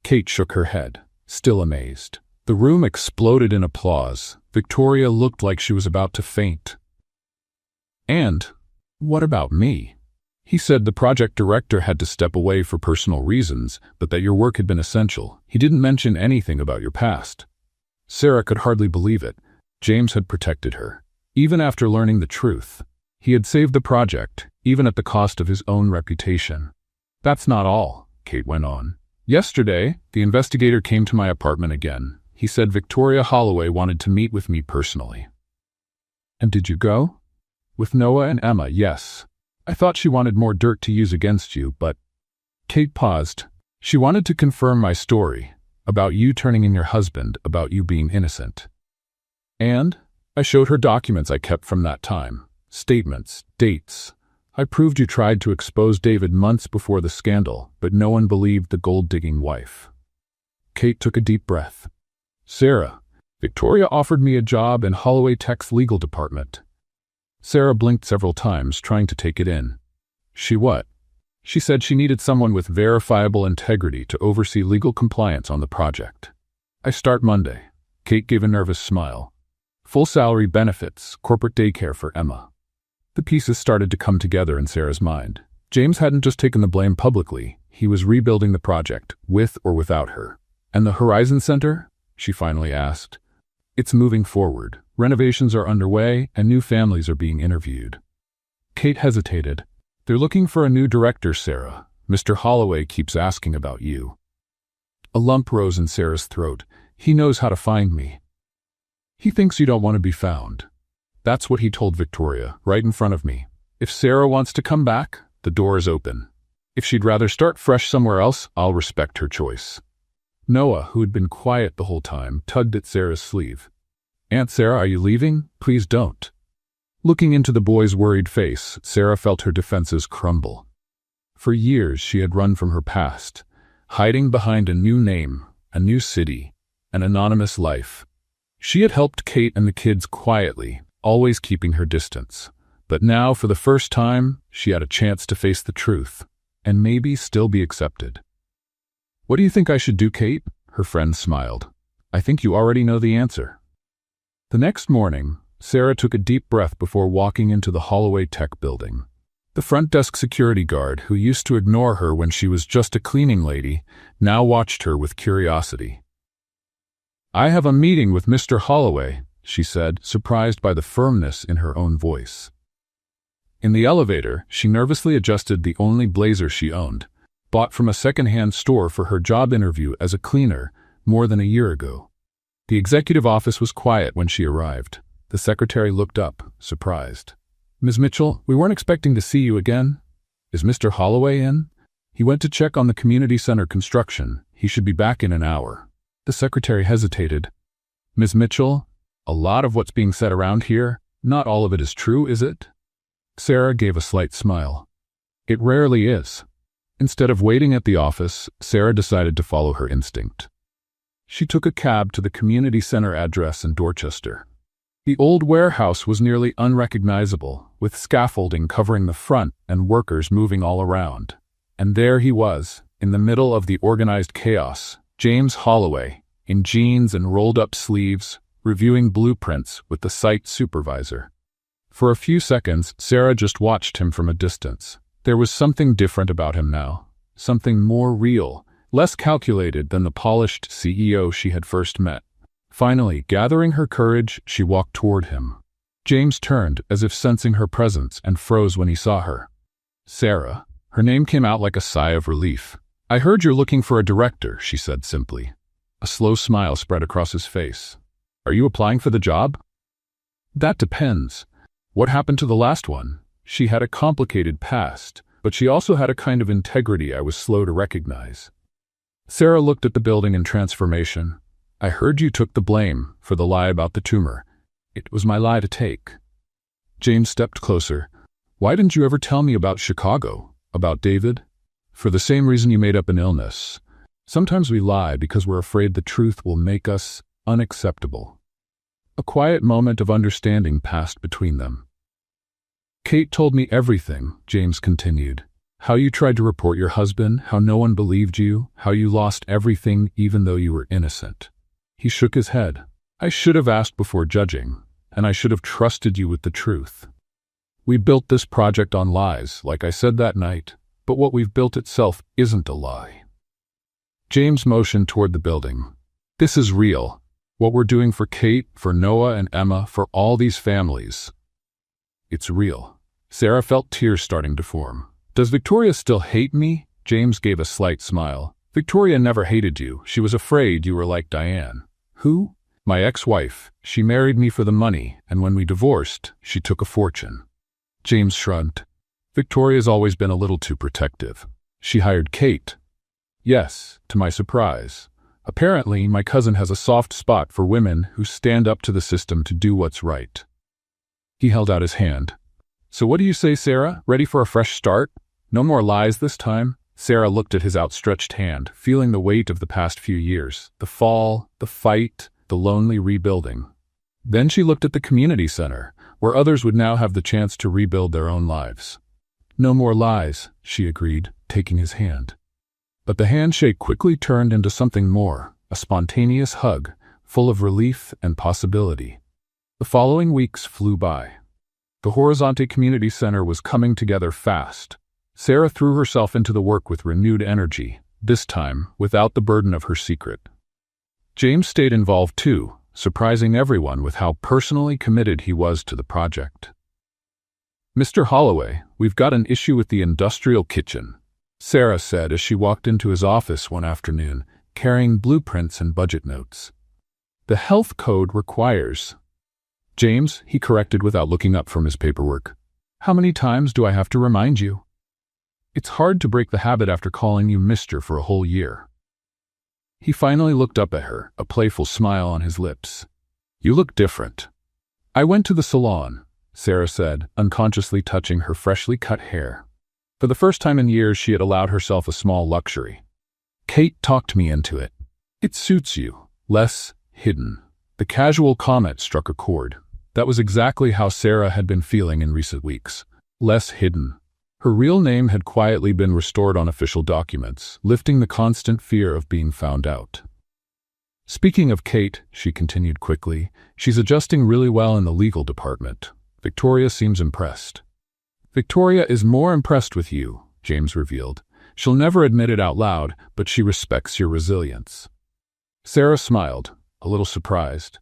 Kate shook her head, still amazed. The room exploded in applause. Victoria looked like she was about to faint. And, what about me? He said the project director had to step away for personal reasons, but that your work had been essential. He didn't mention anything about your past. Sarah could hardly believe it. James had protected her. Even after learning the truth, he had saved the project, even at the cost of his own reputation. That's not all, Kate went on. Yesterday, the investigator came to my apartment again. He said Victoria Holloway wanted to meet with me personally. And did you go? With Noah and Emma, yes. I thought she wanted more dirt to use against you, but... Kate paused. She wanted to confirm my story, about you turning in your husband, about you being innocent. And I showed her documents I kept from that time. Statements, dates. I proved you tried to expose David months before the scandal, but no one believed the gold-digging wife. Kate took a deep breath. Sarah, Victoria offered me a job in Holloway Tech's legal department. Sarah blinked several times, trying to take it in. She what? She said she needed someone with verifiable integrity to oversee legal compliance on the project. I start Monday. Kate gave a nervous smile. Full salary benefits, corporate daycare for Emma. The pieces started to come together in Sarah's mind. James hadn't just taken the blame publicly. He was rebuilding the project, with or without her. And the Horizon Center? She finally asked. It's moving forward. Renovations are underway, and new families are being interviewed. Kate hesitated. They're looking for a new director, Sarah. Mr. Holloway keeps asking about you. A lump rose in Sarah's throat. He knows how to find me. He thinks you don't want to be found. That's what he told Victoria, right in front of me. If Sarah wants to come back, the door is open. If she'd rather start fresh somewhere else, I'll respect her choice. Noah, who had been quiet the whole time, tugged at Sarah's sleeve. Aunt Sarah, are you leaving? Please don't. Looking into the boy's worried face, Sarah felt her defenses crumble. For years she had run from her past, hiding behind a new name, a new city, an anonymous life. She had helped Kate and the kids quietly, always keeping her distance. But now, for the first time, she had a chance to face the truth, and maybe still be accepted. What do you think I should do, Kate? Her friend smiled. I think you already know the answer. The next morning, Sarah took a deep breath before walking into the Holloway Tech building. The front desk security guard, who used to ignore her when she was just a cleaning lady, now watched her with curiosity. I have a meeting with Mr. Holloway, she said, surprised by the firmness in her own voice. In the elevator, she nervously adjusted the only blazer she owned, bought from a second-hand store for her job interview as a cleaner more than a year ago. The executive office was quiet when she arrived. The secretary looked up, surprised. Ms. Mitchell, we weren't expecting to see you again. Is Mr. Holloway in? He went to check on the community center construction. He should be back in an hour. The secretary hesitated. Ms. Mitchell, a lot of what's being said around here, not all of it is true, is it? Sarah gave a slight smile. It rarely is. Instead of waiting at the office, Sarah decided to follow her instinct. She took a cab to the community center address in Dorchester. The old warehouse was nearly unrecognizable, with scaffolding covering the front and workers moving all around. And there he was, in the middle of the organized chaos, James Holloway, in jeans and rolled-up sleeves, reviewing blueprints with the site supervisor. For a few seconds, Sarah just watched him from a distance. There was something different about him now, something more real, less calculated than the polished CEO she had first met. Finally, gathering her courage, she walked toward him. James turned, as if sensing her presence, and froze when he saw her. Sarah. Her name came out like a sigh of relief. I heard you're looking for a director, she said simply. A slow smile spread across his face. Are you applying for the job? That depends. What happened to the last one? She had a complicated past, but she also had a kind of integrity I was slow to recognize. Sarah looked at the building in transformation. I heard you took the blame for the lie about the tumor. It was my lie to take. James stepped closer. Why didn't you ever tell me about Chicago? About David? For the same reason you made up an illness. Sometimes we lie because we're afraid the truth will make us unacceptable. A quiet moment of understanding passed between them. Kate told me everything, James continued. How you tried to report your husband, how no one believed you, how you lost everything even though you were innocent. He shook his head. I should have asked before judging, and I should have trusted you with the truth. We built this project on lies, like I said that night, but what we've built itself isn't a lie. James motioned toward the building. This is real. What we're doing for Kate, for Noah and Emma, for all these families. It's real. Sarah felt tears starting to form. Does Victoria still hate me? James gave a slight smile. Victoria never hated you. She was afraid you were like Diane. Who? My ex-wife. She married me for the money, and when we divorced, she took a fortune. James shrugged. Victoria's always been a little too protective. She hired Kate. Yes, to my surprise. Apparently, my cousin has a soft spot for women who stand up to the system to do what's right. He held out his hand. So what do you say, Sarah? Ready for a fresh start? No more lies this time? Sarah looked at his outstretched hand, feeling the weight of the past few years. The fall, the fight, the lonely rebuilding. Then she looked at the community center, where others would now have the chance to rebuild their own lives. No more lies, she agreed, taking his hand. But the handshake quickly turned into something more, a spontaneous hug, full of relief and possibility. The following weeks flew by. The Horizonte Community Center was coming together fast. Sarah threw herself into the work with renewed energy, this time without the burden of her secret. James stayed involved too, surprising everyone with how personally committed he was to the project. Mr. Holloway, we've got an issue with the industrial kitchen, Sarah said as she walked into his office one afternoon, carrying blueprints and budget notes. The health code requires. James, he corrected without looking up from his paperwork. How many times do I have to remind you? It's hard to break the habit after calling you Mister for a whole year. He finally looked up at her, a playful smile on his lips. You look different. I went to the salon, Sarah said, unconsciously touching her freshly cut hair. For the first time in years, she had allowed herself a small luxury. Kate talked me into it. It suits you. Less hidden. The casual comment struck a chord. That was exactly how Sarah had been feeling in recent weeks. Less hidden. Her real name had quietly been restored on official documents, lifting the constant fear of being found out. Speaking of Kate, she continued quickly, she's adjusting really well in the legal department. Victoria seems impressed. Victoria is more impressed with you, James revealed. She'll never admit it out loud, but she respects your resilience. Sarah smiled, a little surprised.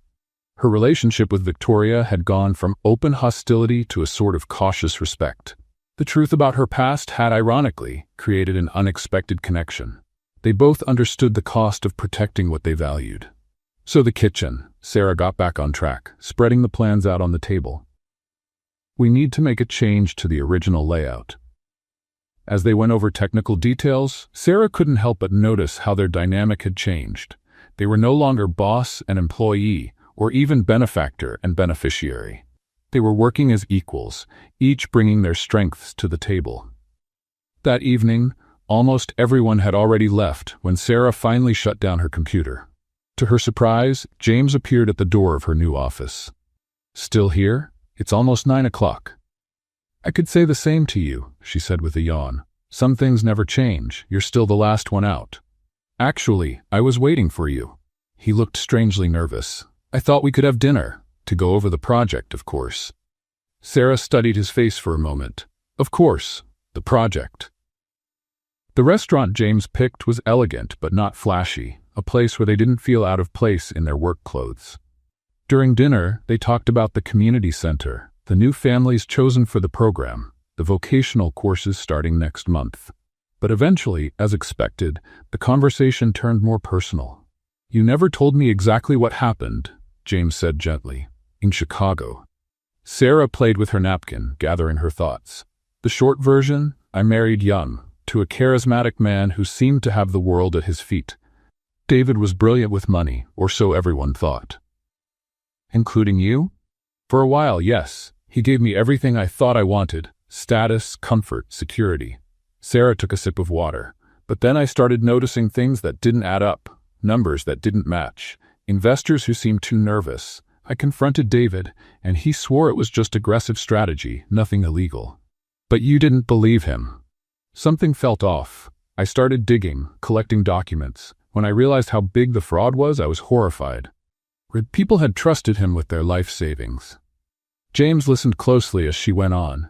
Her relationship with Victoria had gone from open hostility to a sort of cautious respect. The truth about her past had, ironically, created an unexpected connection. They both understood the cost of protecting what they valued. So the kitchen, Sarah got back on track, spreading the plans out on the table. We need to make a change to the original layout. As they went over technical details, Sarah couldn't help but notice how their dynamic had changed. They were no longer boss and employee, or even benefactor and beneficiary. They were working as equals, each bringing their strengths to the table. That evening, almost everyone had already left when Sarah finally shut down her computer. To her surprise, James appeared at the door of her new office. Still here? It's almost 9 o'clock. I could say the same to you, she said with a yawn. Some things never change. You're still the last one out. Actually, I was waiting for you. He looked strangely nervous. I thought we could have dinner. To go over the project, of course. Sarah studied his face for a moment. Of course, the project. The restaurant James picked was elegant but not flashy, a place where they didn't feel out of place in their work clothes. During dinner, they talked about the community center, the new families chosen for the program, the vocational courses starting next month. But eventually, as expected, the conversation turned more personal. You never told me exactly what happened, James said gently. In Chicago. Sarah played with her napkin, gathering her thoughts. The short version, I married young, to a charismatic man who seemed to have the world at his feet. David was brilliant with money, or so everyone thought. Including you? For a while, yes. He gave me everything I thought I wanted: status, comfort, security. Sarah took a sip of water. But then I started noticing things that didn't add up, numbers that didn't match, investors who seemed too nervous. I confronted David, and he swore it was just aggressive strategy, nothing illegal. But you didn't believe him. Something felt off. I started digging, collecting documents. When I realized how big the fraud was, I was horrified. People had trusted him with their life savings. James listened closely as she went on.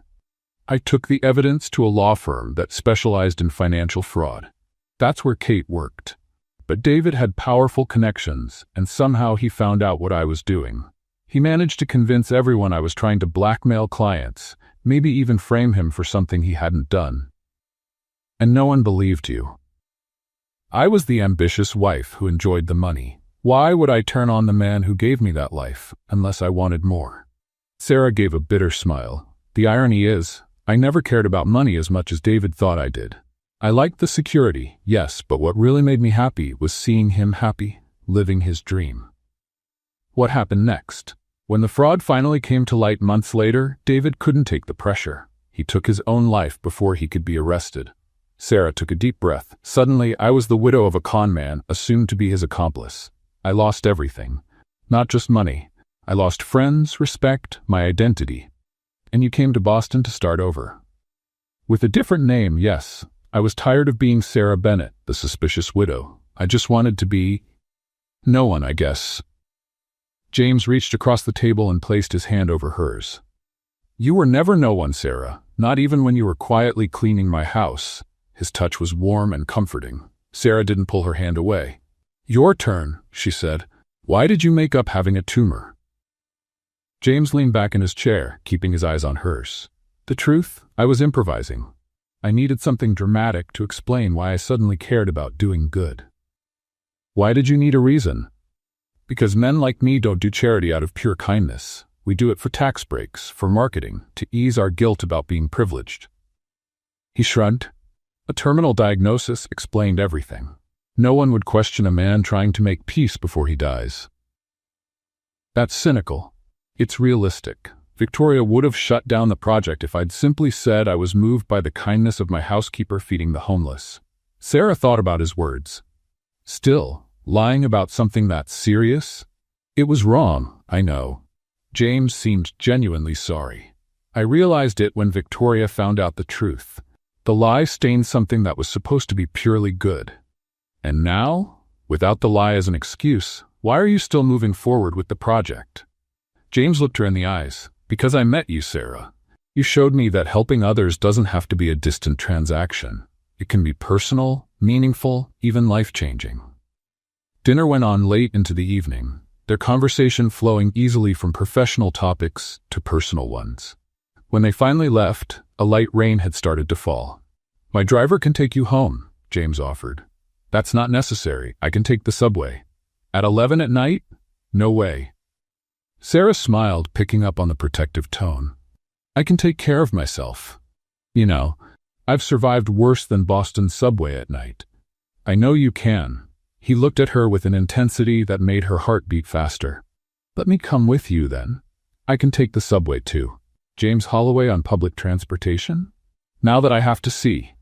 I took the evidence to a law firm that specialized in financial fraud. That's where Kate worked. But David had powerful connections, and somehow he found out what I was doing. He managed to convince everyone I was trying to blackmail clients, maybe even frame him for something he hadn't done. And no one believed you. I was the ambitious wife who enjoyed the money. Why would I turn on the man who gave me that life, unless I wanted more? Sarah gave a bitter smile. The irony is, I never cared about money as much as David thought I did. I liked the security, yes, but what really made me happy was seeing him happy, living his dream. What happened next? When the fraud finally came to light months later, David couldn't take the pressure. He took his own life before he could be arrested. Sarah took a deep breath. Suddenly, I was the widow of a con man, assumed to be his accomplice. I lost everything. Not just money. I lost friends, respect, my identity. And you came to Boston to start over. With a different name, yes. I was tired of being Sarah Bennett, the suspicious widow. I just wanted to be no one, I guess. James reached across the table and placed his hand over hers. You were never no one, Sarah, not even when you were quietly cleaning my house. His touch was warm and comforting. Sarah didn't pull her hand away. Your turn, she said. Why did you make up having a tumor? James leaned back in his chair, keeping his eyes on hers. The truth, I was improvising. I needed something dramatic to explain why I suddenly cared about doing good. Why did you need a reason? Because men like me don't do charity out of pure kindness. We do it for tax breaks, for marketing, to ease our guilt about being privileged. He shrugged. A terminal diagnosis explained everything. No one would question a man trying to make peace before he dies. That's cynical. It's realistic. Victoria would have shut down the project if I'd simply said I was moved by the kindness of my housekeeper feeding the homeless. Sarah thought about his words. Still, lying about something that serious? It was wrong, I know. James seemed genuinely sorry. I realized it when Victoria found out the truth. The lie stained something that was supposed to be purely good. And now, without the lie as an excuse, why are you still moving forward with the project? James looked her in the eyes. Because I met you, Sarah. You showed me that helping others doesn't have to be a distant transaction. It can be personal, meaningful, even life-changing. Dinner went on late into the evening, their conversation flowing easily from professional topics to personal ones. When they finally left, a light rain had started to fall. My driver can take you home, James offered. That's not necessary. I can take the subway. At 11 at night? No way. Sarah smiled, picking up on the protective tone. I can take care of myself. You know, I've survived worse than Boston's subway at night. I know you can. He looked at her with an intensity that made her heart beat faster. Let me come with you, then. I can take the subway, too. James Holloway on public transportation? Now that I have to see.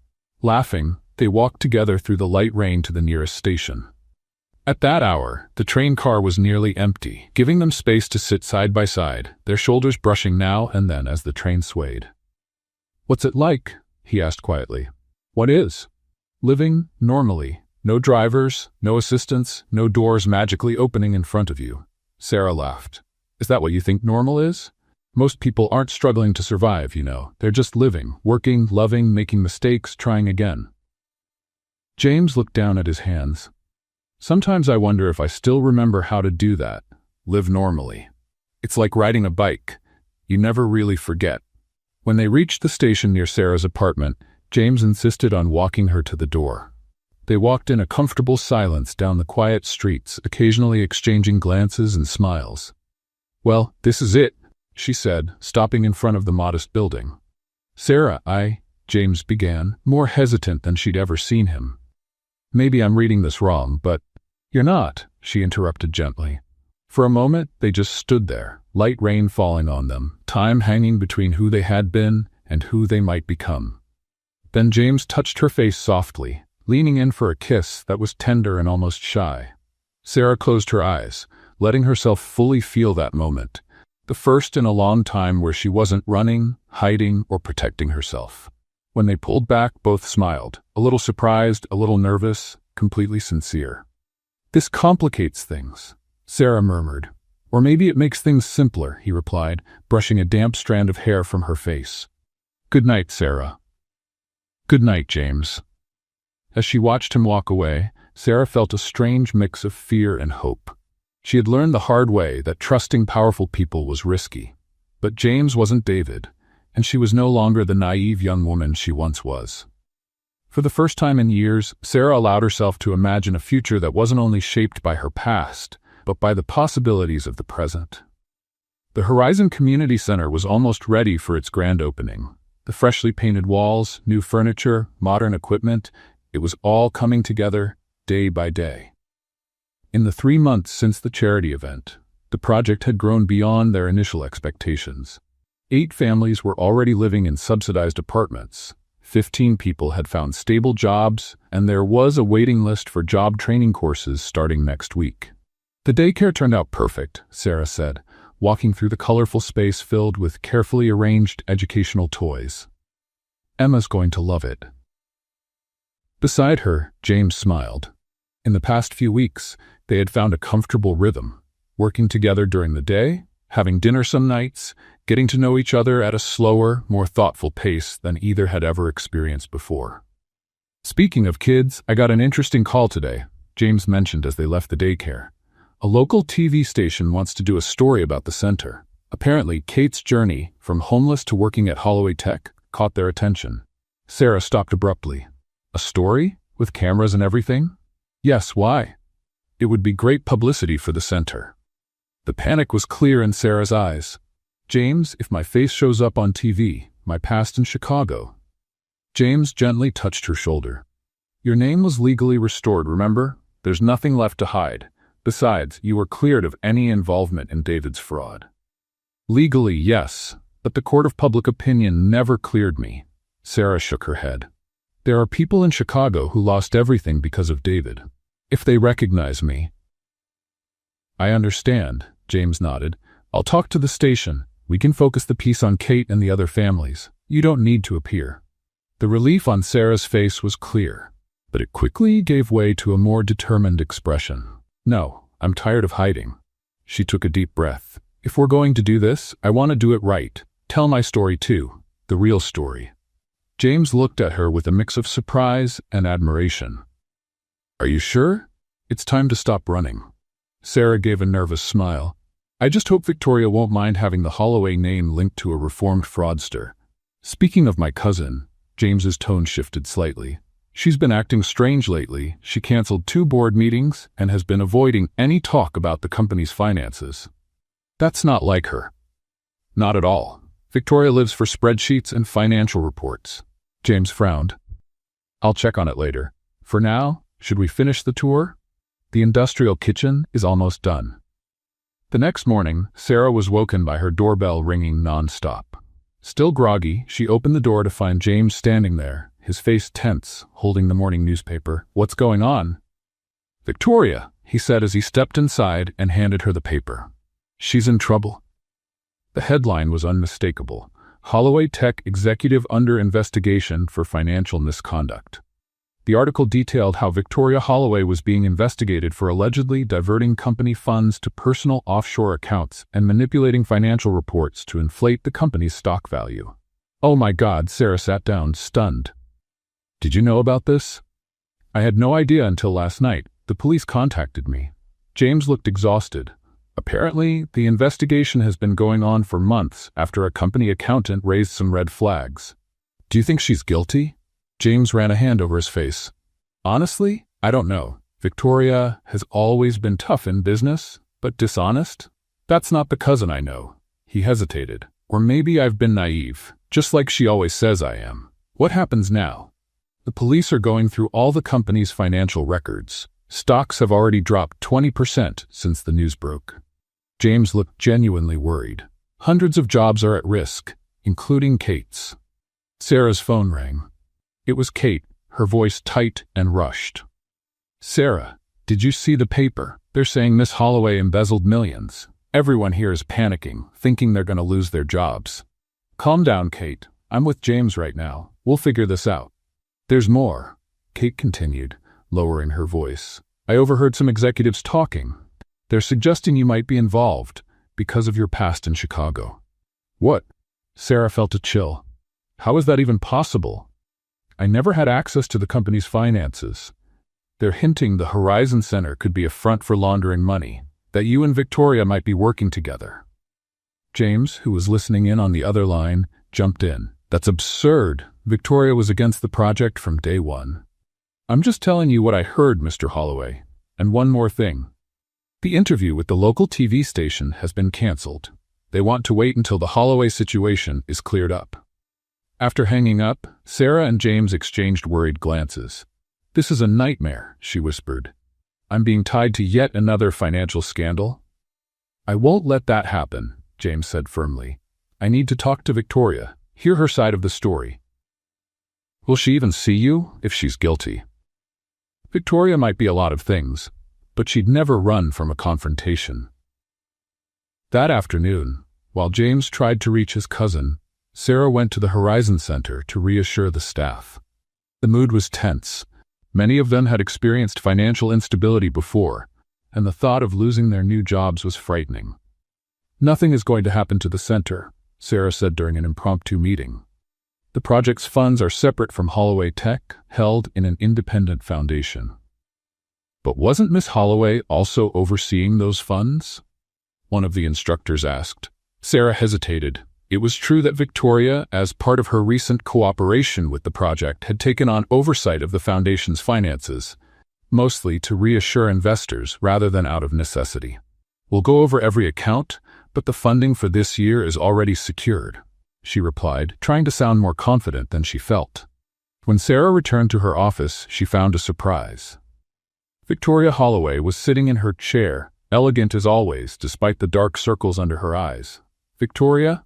Laughing, they walked together through the light rain to the nearest station. At that hour, the train car was nearly empty, giving them space to sit side by side, their shoulders brushing now and then as the train swayed. What's it like? He asked quietly. What is? Living normally. No drivers, no assistants, no doors magically opening in front of you. Sarah laughed. Is that what you think normal is? Most people aren't struggling to survive, you know. They're just living, working, loving, making mistakes, trying again. James looked down at his hands. Sometimes I wonder if I still remember how to do that, live normally. It's like riding a bike. You never really forget. When they reached the station near Sarah's apartment, James insisted on walking her to the door. They walked in a comfortable silence down the quiet streets, occasionally exchanging glances and smiles. Well, this is it, she said, stopping in front of the modest building. Sarah, James began, more hesitant than she'd ever seen him. Maybe I'm reading this wrong, but... You're not, she interrupted gently. For a moment, they just stood there, light rain falling on them, time hanging between who they had been and who they might become. Then James touched her face softly, leaning in for a kiss that was tender and almost shy. Sarah closed her eyes, letting herself fully feel that moment, the first in a long time where she wasn't running, hiding, or protecting herself. When they pulled back, both smiled, a little surprised, a little nervous, completely sincere. "This complicates things," Sarah murmured. "Or maybe it makes things simpler," he replied, brushing a damp strand of hair from her face. "Good night, Sarah." "Good night, James." As she watched him walk away, Sarah felt a strange mix of fear and hope. She had learned the hard way that trusting powerful people was risky. But James wasn't David, and she was no longer the naive young woman she once was. For the first time in years, Sarah allowed herself to imagine a future that wasn't only shaped by her past, but by the possibilities of the present. The Horizon Community Center was almost ready for its grand opening. The freshly painted walls, new furniture, modern equipment, it was all coming together day by day. In the 3 months since the charity event, the project had grown beyond their initial expectations. 8 families were already living in subsidized apartments, 15 people had found stable jobs, and there was a waiting list for job training courses starting next week. "The daycare turned out perfect," Sarah said, walking through the colorful space filled with carefully arranged educational toys. "Emma's going to love it." Beside her, James smiled. In the past few weeks, they had found a comfortable rhythm, working together during the day, having dinner some nights, getting to know each other at a slower, more thoughtful pace than either had ever experienced before. "Speaking of kids, I got an interesting call today," James mentioned as they left the daycare. "A local TV station wants to do a story about the center. Apparently, Kate's journey, from homeless to working at Holloway Tech, caught their attention." Sarah stopped abruptly. "A story? With cameras and everything?" "Yes, why?" "It would be great publicity for the center." The panic was clear in Sarah's eyes. "James, if my face shows up on TV, my past in Chicago." James gently touched her shoulder. "Your name was legally restored, remember? There's nothing left to hide. Besides, you were cleared of any involvement in David's fraud." "Legally, yes, but the court of public opinion never cleared me." Sarah shook her head. "There are people in Chicago who lost everything because of David. If they recognize me—" "I understand," James nodded. "I'll talk to the station. We can focus the piece on Kate and the other families. You don't need to appear." The relief on Sarah's face was clear, but it quickly gave way to a more determined expression. "No, I'm tired of hiding." She took a deep breath. "If we're going to do this, I want to do it right. Tell my story too, the real story." James looked at her with a mix of surprise and admiration. "Are you sure? It's time to stop running." Sarah gave a nervous smile. "I just hope Victoria won't mind having the Holloway name linked to a reformed fraudster." "Speaking of my cousin," James's tone shifted slightly. "She's been acting strange lately. She canceled 2 board meetings and has been avoiding any talk about the company's finances." "That's not like her." "Not at all. Victoria lives for spreadsheets and financial reports." James frowned. "I'll check on it later. For now, should we finish the tour? The industrial kitchen is almost done." The next morning, Sarah was woken by her doorbell ringing nonstop. Still groggy, she opened the door to find James standing there, his face tense, holding the morning newspaper. "What's going on?" "Victoria," he said as he stepped inside and handed her the paper. "She's in trouble." The headline was unmistakable. Holloway Tech executive under investigation for financial misconduct. The article detailed how Victoria Holloway was being investigated for allegedly diverting company funds to personal offshore accounts and manipulating financial reports to inflate the company's stock value. "Oh my God," Sarah sat down, stunned. "Did you know about this?" "I had no idea until last night. The police contacted me." James looked exhausted. "Apparently, the investigation has been going on for months after a company accountant raised some red flags." "Do you think she's guilty?" James ran a hand over his face. "Honestly, I don't know. Victoria has always been tough in business, but dishonest. That's not the cousin I know." He hesitated. "Or maybe I've been naive, just like she always says I am." "What happens now?" "The police are going through all the company's financial records. Stocks have already dropped 20% since the news broke." James looked genuinely worried. Hundreds of jobs are at risk, including Kate's. Sarah's phone rang. It was Kate, her voice tight and rushed. "Sarah, did you see the paper? They're saying Miss Holloway embezzled millions. Everyone here is panicking, thinking they're going to lose their jobs." "Calm down, Kate. I'm with James right now. We'll figure this out." "There's more," Kate continued, lowering her voice. "I overheard some executives talking. They're suggesting you might be involved because of your past in Chicago." "What?" Sarah felt a chill. "How is that even possible? I never had access to the company's finances. They're hinting the Horizon Center could be a front for laundering money, that you and Victoria might be working together." James, who was listening in on the other line, jumped in. "That's absurd. Victoria was against the project from day one." "I'm just telling you what I heard, Mr. Holloway. And one more thing. The interview with the local TV station has been canceled. They want to wait until the Holloway situation is cleared up." After hanging up, Sarah and James exchanged worried glances. "This is a nightmare," she whispered. "I'm being tied to yet another financial scandal." "I won't let that happen," James said firmly. "I need to talk to Victoria, hear her side of the story." "Will she even see you if she's guilty?" "Victoria might be a lot of things, but she'd never run from a confrontation." That afternoon, while James tried to reach his cousin, Sarah went to the Horizon Center to reassure the staff. The mood was tense. Many of them had experienced financial instability before, and the thought of losing their new jobs was frightening. "Nothing is going to happen to the center," Sarah said during an impromptu meeting. "The project's funds are separate from Holloway Tech, held in an independent foundation." "But wasn't Miss Holloway also overseeing those funds?" one of the instructors asked. Sarah hesitated. It was true that Victoria, as part of her recent cooperation with the project, had taken on oversight of the foundation's finances, mostly to reassure investors rather than out of necessity. "We'll go over every account, but the funding for this year is already secured," she replied, trying to sound more confident than she felt. When Sarah returned to her office, she found a surprise. Victoria Holloway was sitting in her chair, elegant as always, despite the dark circles under her eyes. "Victoria?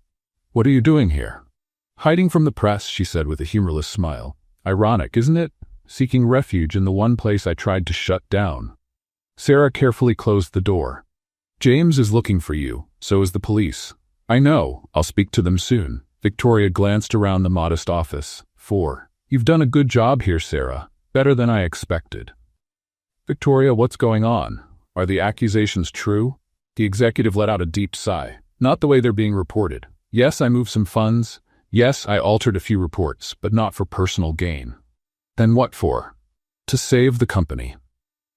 What are you doing here?" "Hiding from the press," she said with a humorless smile. "Ironic, isn't it? Seeking refuge in the one place I tried to shut down." Sarah carefully closed the door. "James is looking for you, so is the police." "I know, I'll speak to them soon." Victoria glanced around the modest office. "You've done a good job here, Sarah. Better than I expected." "Victoria, what's going on? Are the accusations true?" The executive let out a deep sigh. "Not the way they're being reported. Yes, I moved some funds. Yes, I altered a few reports, but not for personal gain." "Then what for?" "To save the company."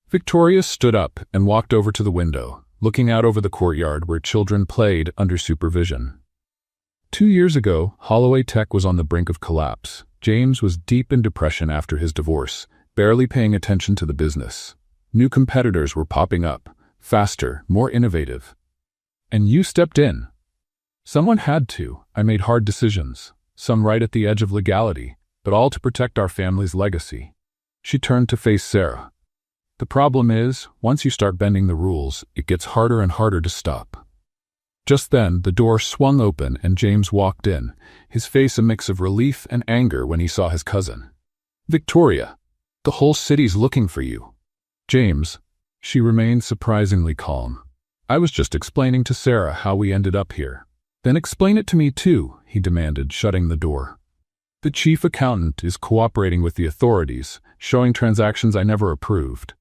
Victoria stood up and walked over to the window, looking out over the courtyard where children played under supervision. 2 years ago, Holloway Tech was on the brink of collapse. James was deep in depression after his divorce, barely paying attention to the business. New competitors were popping up, faster, more innovative. And you stepped in. Someone had to. I made hard decisions, some right at the edge of legality, but all to protect our family's legacy. She turned to face Sarah. "The problem is, once you start bending the rules, it gets harder and harder to stop." Just then, the door swung open and James walked in, his face a mix of relief and anger when he saw his cousin. "Victoria, the whole city's looking for you." "James," she remained surprisingly calm. "I was just explaining to Sarah how we ended up here." "Then explain it to me too," he demanded, shutting the door. "The chief accountant is cooperating with the authorities, showing transactions I never approved."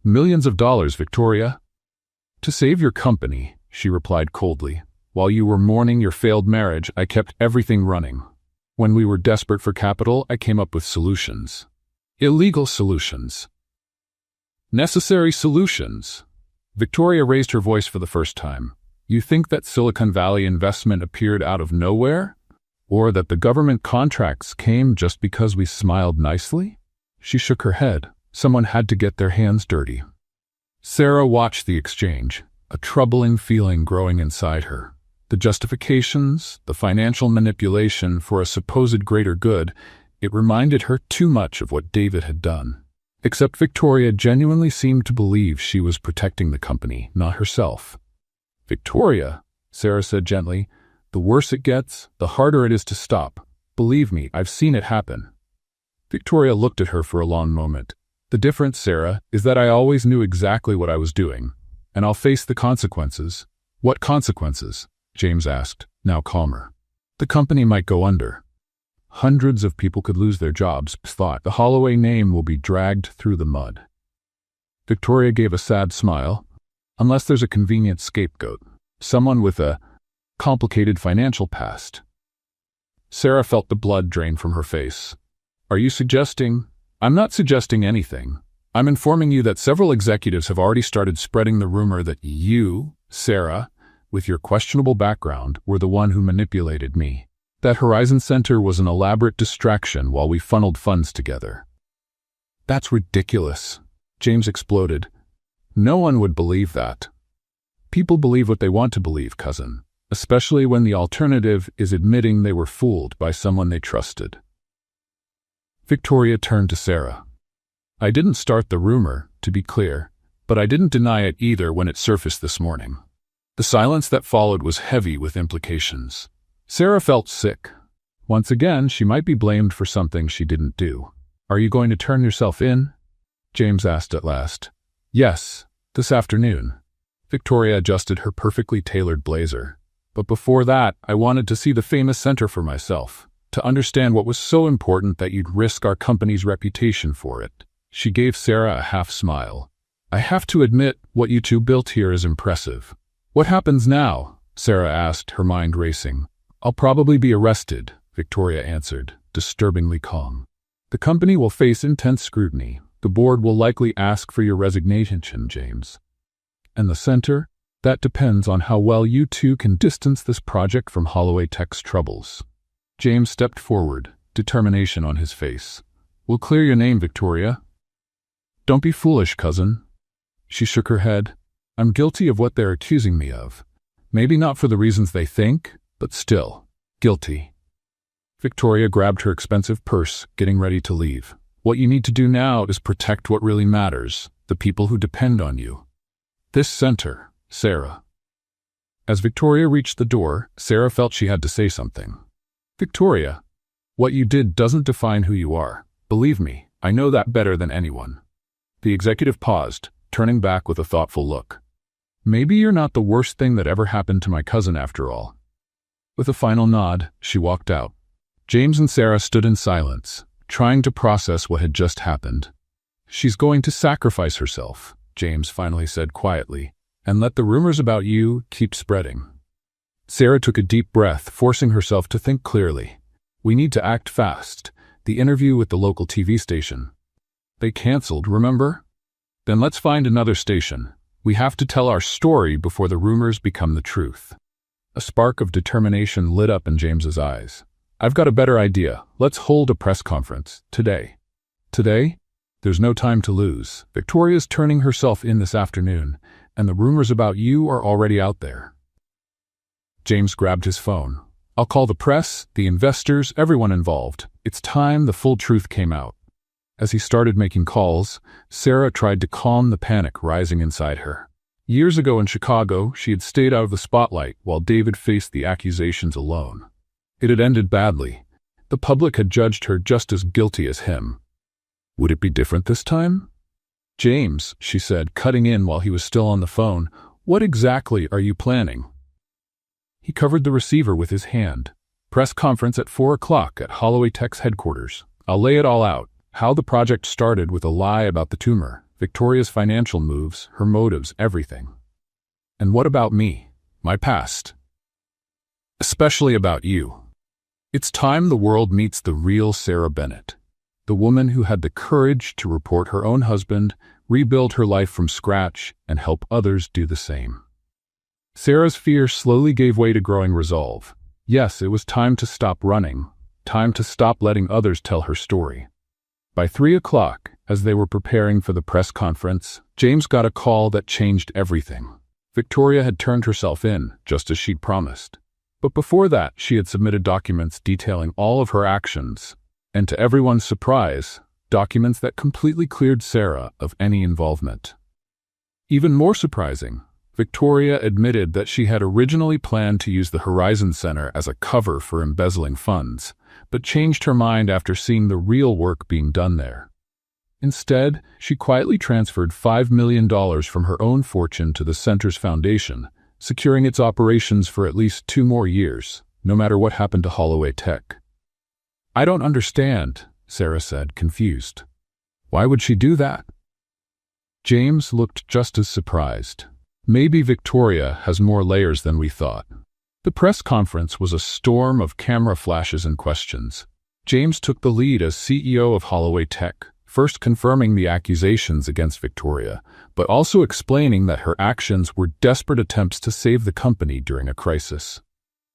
"Millions of dollars, Victoria." "To save your company," she replied coldly. "While you were mourning your failed marriage, I kept everything running. When we were desperate for capital, I came up with solutions. Illegal solutions. Necessary solutions." Victoria raised her voice for the first time. "You think that Silicon Valley investment appeared out of nowhere? Or that the government contracts came just because we smiled nicely?" She shook her head. Someone had to get their hands dirty. Sarah watched the exchange, a troubling feeling growing inside her. The justifications, the financial manipulation for a supposed greater good, it reminded her too much of what David had done. Except Victoria genuinely seemed to believe she was protecting the company, not herself. Victoria, Sarah said gently, the worse it gets, the harder it is to stop. Believe me, I've seen it happen. Victoria looked at her for a long moment. The difference, Sarah, is that I always knew exactly what I was doing, and I'll face the consequences. What consequences? James asked, now calmer. The company might go under. Hundreds of people could lose their jobs, thought. The Holloway name will be dragged through the mud. Victoria gave a sad smile. Unless there's a convenient scapegoat. Someone with a complicated financial past. Sarah felt the blood drain from her face. Are you suggesting? I'm not suggesting anything. I'm informing you that several executives have already started spreading the rumor that you, Sarah, with your questionable background, were the one who manipulated me. That Horizon Center was an elaborate distraction while we funneled funds together. That's ridiculous, James exploded. No one would believe that. People believe what they want to believe, cousin, especially when the alternative is admitting they were fooled by someone they trusted. Victoria turned to Sarah. I didn't start the rumor, to be clear, but I didn't deny it either when it surfaced this morning. The silence that followed was heavy with implications. Sarah felt sick. Once again, she might be blamed for something she didn't do. Are you going to turn yourself in? James asked at last. Yes, this afternoon. Victoria adjusted her perfectly tailored blazer. But before that, I wanted to see the famous center for myself, to understand what was so important that you'd risk our company's reputation for it. She gave Sarah a half smile. I have to admit, what you two built here is impressive. What happens now? Sarah asked, her mind racing. I'll probably be arrested, Victoria answered, disturbingly calm. The company will face intense scrutiny. The board will likely ask for your resignation, James. And the center? That depends on how well you two can distance this project from Holloway Tech's troubles. James stepped forward, determination on his face. We'll clear your name, Victoria. Don't be foolish, cousin. She shook her head. I'm guilty of what they're accusing me of. Maybe not for the reasons they think, but still, guilty. Victoria grabbed her expensive purse, getting ready to leave. What you need to do now is protect what really matters, the people who depend on you. This center, Sarah. As Victoria reached the door, Sarah felt she had to say something. Victoria, what you did doesn't define who you are. Believe me, I know that better than anyone. The executive paused, turning back with a thoughtful look. Maybe you're not the worst thing that ever happened to my cousin after all. With a final nod, she walked out. James and Sarah stood in silence, trying to process what had just happened. She's going to sacrifice herself, James finally said quietly, and let the rumors about you keep spreading. Sarah took a deep breath, forcing herself to think clearly. We need to act fast. The interview with the local TV station. They canceled, remember? Then let's find another station. We have to tell our story before the rumors become the truth. A spark of determination lit up in James's eyes. I've got a better idea. Let's hold a press conference. Today. Today? There's no time to lose. Victoria's turning herself in this afternoon, and the rumors about you are already out there. James grabbed his phone. I'll call the press, the investors, everyone involved. It's time the full truth came out. As he started making calls, Sarah tried to calm the panic rising inside her. Years ago in Chicago, she had stayed out of the spotlight while David faced the accusations alone. It had ended badly. The public had judged her just as guilty as him. Would it be different this time? James, she said, cutting in while he was still on the phone, what exactly are you planning? He covered the receiver with his hand. Press conference at 4 o'clock at Holloway Tech's headquarters. I'll lay it all out. How the project started with a lie about the tumor, Victoria's financial moves, her motives, everything. And what about me? My past? Especially about you. It's time the world meets the real Sarah Bennett, the woman who had the courage to report her own husband, rebuild her life from scratch, and help others do the same. Sarah's fear slowly gave way to growing resolve. Yes, it was time to stop running, time to stop letting others tell her story. By 3 o'clock, as they were preparing for the press conference, James got a call that changed everything. Victoria had turned herself in, just as she'd promised. But before that, she had submitted documents detailing all of her actions, and to everyone's surprise, documents that completely cleared Sarah of any involvement. Even more surprising, Victoria admitted that she had originally planned to use the Horizon Center as a cover for embezzling funds, but changed her mind after seeing the real work being done there. Instead, she quietly transferred $5 million from her own fortune to the center's foundation, securing its operations for at least 2 more years, no matter what happened to Holloway Tech. "I don't understand," Sarah said, confused. "Why would she do that?" James looked just as surprised. "Maybe Victoria has more layers than we thought." The press conference was a storm of camera flashes and questions. James took the lead as CEO of Holloway Tech, first confirming the accusations against Victoria, but also explaining that her actions were desperate attempts to save the company during a crisis.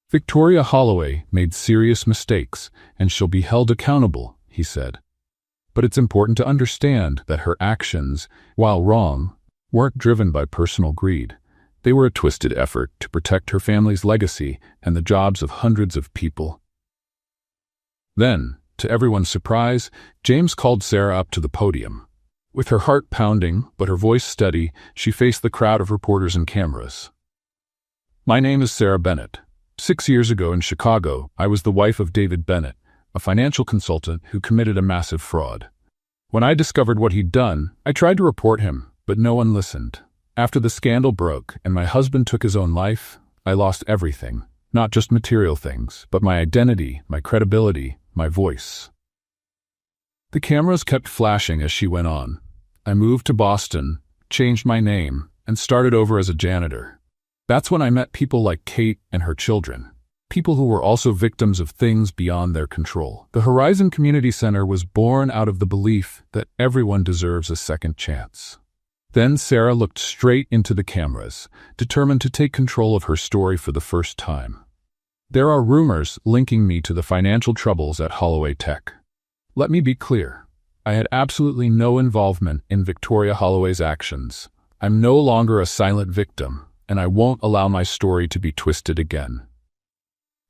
"Victoria Holloway made serious mistakes, and she'll be held accountable," he said. "But it's important to understand that her actions, while wrong, weren't driven by personal greed. They were a twisted effort to protect her family's legacy and the jobs of hundreds of people." Then, to everyone's surprise, James called Sarah up to the podium. With her heart pounding, but her voice steady, she faced the crowd of reporters and cameras. "My name is Sarah Bennett. 6 years ago in Chicago, I was the wife of David Bennett, a financial consultant who committed a massive fraud. When I discovered what he'd done, I tried to report him, but no one listened. After the scandal broke and my husband took his own life, I lost everything, not just material things, but my identity, my credibility, my voice." The cameras kept flashing as she went on. "I moved to Boston, changed my name, and started over as a janitor. That's when I met people like Kate and her children, people who were also victims of things beyond their control. The Horizon Community Center was born out of the belief that everyone deserves a second chance." Then Sarah looked straight into the cameras, determined to take control of her story for the first time. "There are rumors linking me to the financial troubles at Holloway Tech. Let me be clear. I had absolutely no involvement in Victoria Holloway's actions. I'm no longer a silent victim, and I won't allow my story to be twisted again."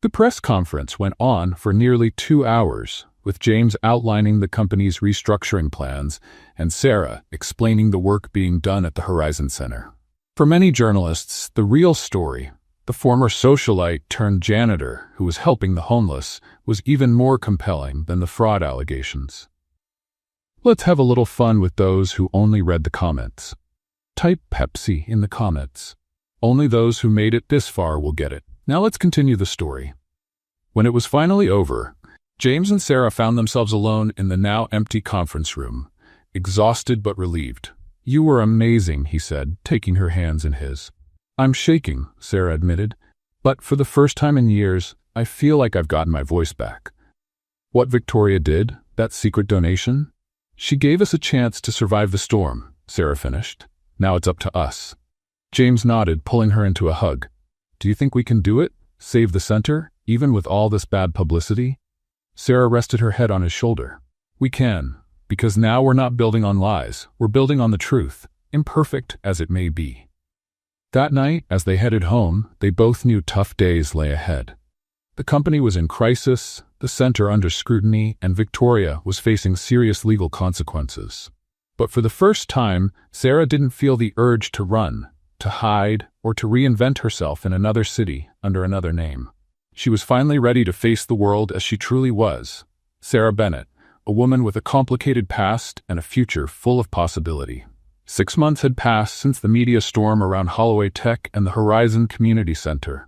The press conference went on for nearly 2 hours, with James outlining the company's restructuring plans and Sarah explaining the work being done at the Horizon Center. For many journalists, the real story, the former socialite turned janitor who was helping the homeless, was even more compelling than the fraud allegations. Let's have a little fun with those who only read the comments. Type Pepsi in the comments. Only those who made it this far will get it. Now let's continue the story. When it was finally over, James and Sarah found themselves alone in the now empty conference room, exhausted but relieved. "You were amazing," he said, taking her hands in his. "I'm shaking," Sarah admitted, "but for the first time in years, I feel like I've gotten my voice back." "What Victoria did, that secret donation? She gave us a chance to survive the storm," Sarah finished. "Now it's up to us." James nodded, pulling her into a hug. "Do you think we can do it? Save the center, even with all this bad publicity?" Sarah rested her head on his shoulder. "We can, because now we're not building on lies, we're building on the truth, imperfect as it may be." That night, as they headed home, they both knew tough days lay ahead. The company was in crisis, the center under scrutiny, and Victoria was facing serious legal consequences. But for the first time, Sarah didn't feel the urge to run, to hide, or to reinvent herself in another city under another name. She was finally ready to face the world as she truly was, Sarah Bennett, a woman with a complicated past and a future full of possibility. 6 months had passed since the media storm around Holloway Tech and the Horizon Community Center.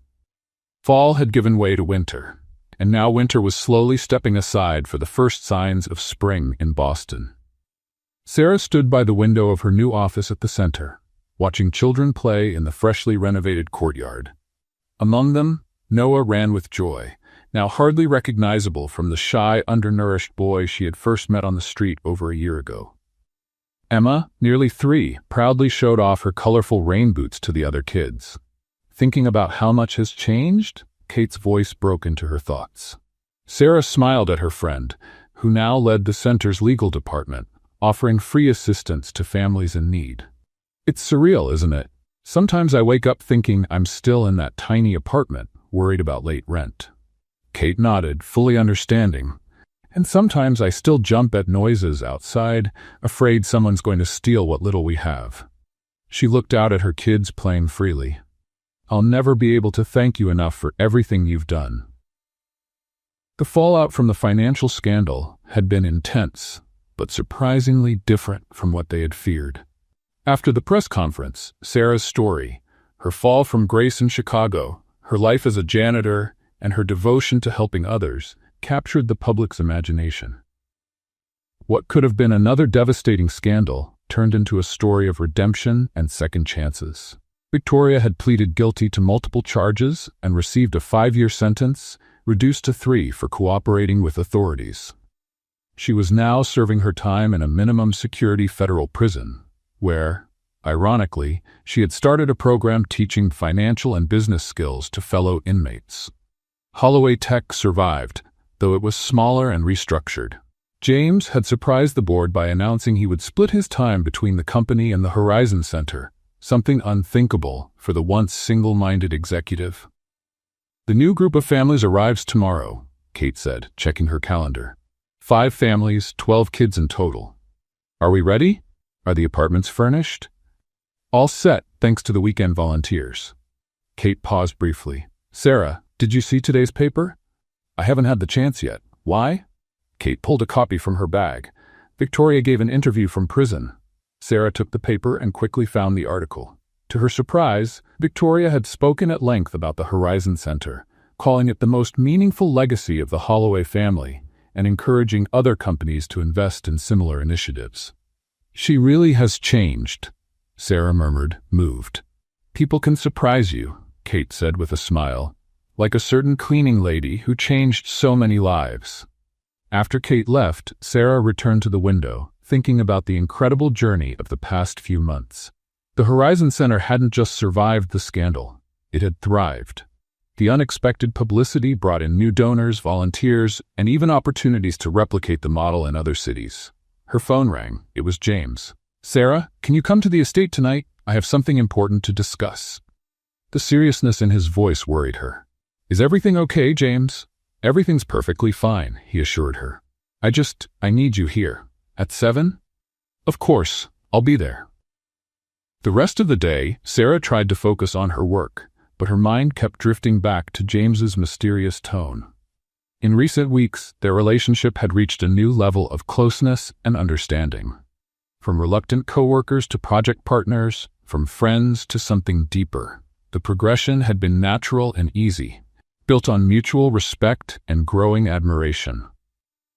Fall had given way to winter, and now winter was slowly stepping aside for the first signs of spring in Boston. Sarah stood by the window of her new office at the center, watching children play in the freshly renovated courtyard. Among them, Noah ran with joy, now hardly recognizable from the shy, undernourished boy she had first met on the street over a year ago. Emma, nearly 3, proudly showed off her colorful rain boots to the other kids. "Thinking about how much has changed?" Kate's voice broke into her thoughts. Sarah smiled at her friend, who now led the center's legal department, offering free assistance to families in need. "It's surreal, isn't it? Sometimes I wake up thinking I'm still in that tiny apartment, worried about late rent." Kate nodded, fully understanding. "And sometimes I still jump at noises outside, afraid someone's going to steal what little we have." She looked out at her kids playing freely. "I'll never be able to thank you enough for everything you've done." The fallout from the financial scandal had been intense, but surprisingly different from what they had feared. After the press conference, Sarah's story, her fall from grace in Chicago, her life as a janitor, and her devotion to helping others, captured the public's imagination. What could have been another devastating scandal turned into a story of redemption and second chances. Victoria had pleaded guilty to multiple charges and received a 5-year sentence, reduced to 3 for cooperating with authorities. She was now serving her time in a minimum security federal prison, where, ironically, she had started a program teaching financial and business skills to fellow inmates. Holloway Tech survived, though it was smaller and restructured. James had surprised the board by announcing he would split his time between the company and the Horizon Center, something unthinkable for the once single-minded executive. "The new group of families arrives tomorrow," Kate said, checking her calendar. 5 families, 12 kids in total. "Are we ready? Are the apartments furnished?" "All set, thanks to the weekend volunteers." Kate paused briefly. "Sarah, did you see today's paper?" "I haven't had the chance yet. Why?" Kate pulled a copy from her bag. Victoria gave an interview from prison. Sarah took the paper and quickly found the article. To her surprise, Victoria had spoken at length about the Horizon Center, calling it the most meaningful legacy of the Holloway family, and encouraging other companies to invest in similar initiatives. "She really has changed," Sarah murmured, moved. "People can surprise you," Kate said with a smile, "like a certain cleaning lady who changed so many lives." After Kate left, Sarah returned to the window, thinking about the incredible journey of the past few months. The Horizon Center hadn't just survived the scandal, it had thrived. The unexpected publicity brought in new donors, volunteers, and even opportunities to replicate the model in other cities. Her phone rang. It was James. "Sarah, can you come to the estate tonight? I have something important to discuss." The seriousness in his voice worried her. "Is everything okay, James?" "Everything's perfectly fine," he assured her. I need you here. At 7? "Of course, I'll be there." The rest of the day, Sarah tried to focus on her work, but her mind kept drifting back to James's mysterious tone. In recent weeks, their relationship had reached a new level of closeness and understanding. From reluctant coworkers to project partners, from friends to something deeper, the progression had been natural and easy, built on mutual respect and growing admiration.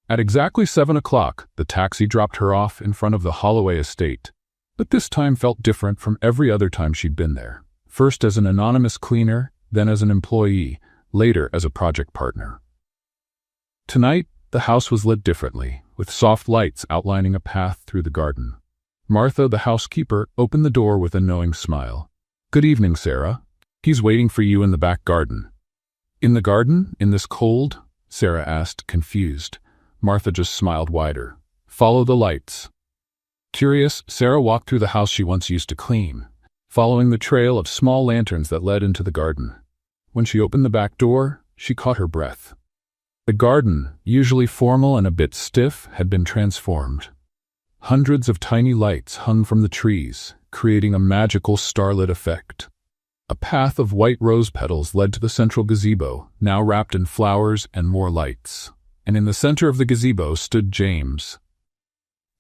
At exactly 7 o'clock, the taxi dropped her off in front of the Holloway estate, but this time felt different from every other time she'd been there. First as an anonymous cleaner, then as an employee, later as a project partner. Tonight, the house was lit differently, with soft lights outlining a path through the garden. Martha, the housekeeper, opened the door with a knowing smile. "Good evening, Sarah. He's waiting for you in the back garden." "In the garden? In this cold?" Sarah asked, confused. Martha just smiled wider. "Follow the lights." Curious, Sarah walked through the house she once used to clean, following the trail of small lanterns that led into the garden. When she opened the back door, she caught her breath. The garden, usually formal and a bit stiff, had been transformed. Hundreds of tiny lights hung from the trees, creating a magical starlit effect. A path of white rose petals led to the central gazebo, now wrapped in flowers and more lights. And in the center of the gazebo stood James,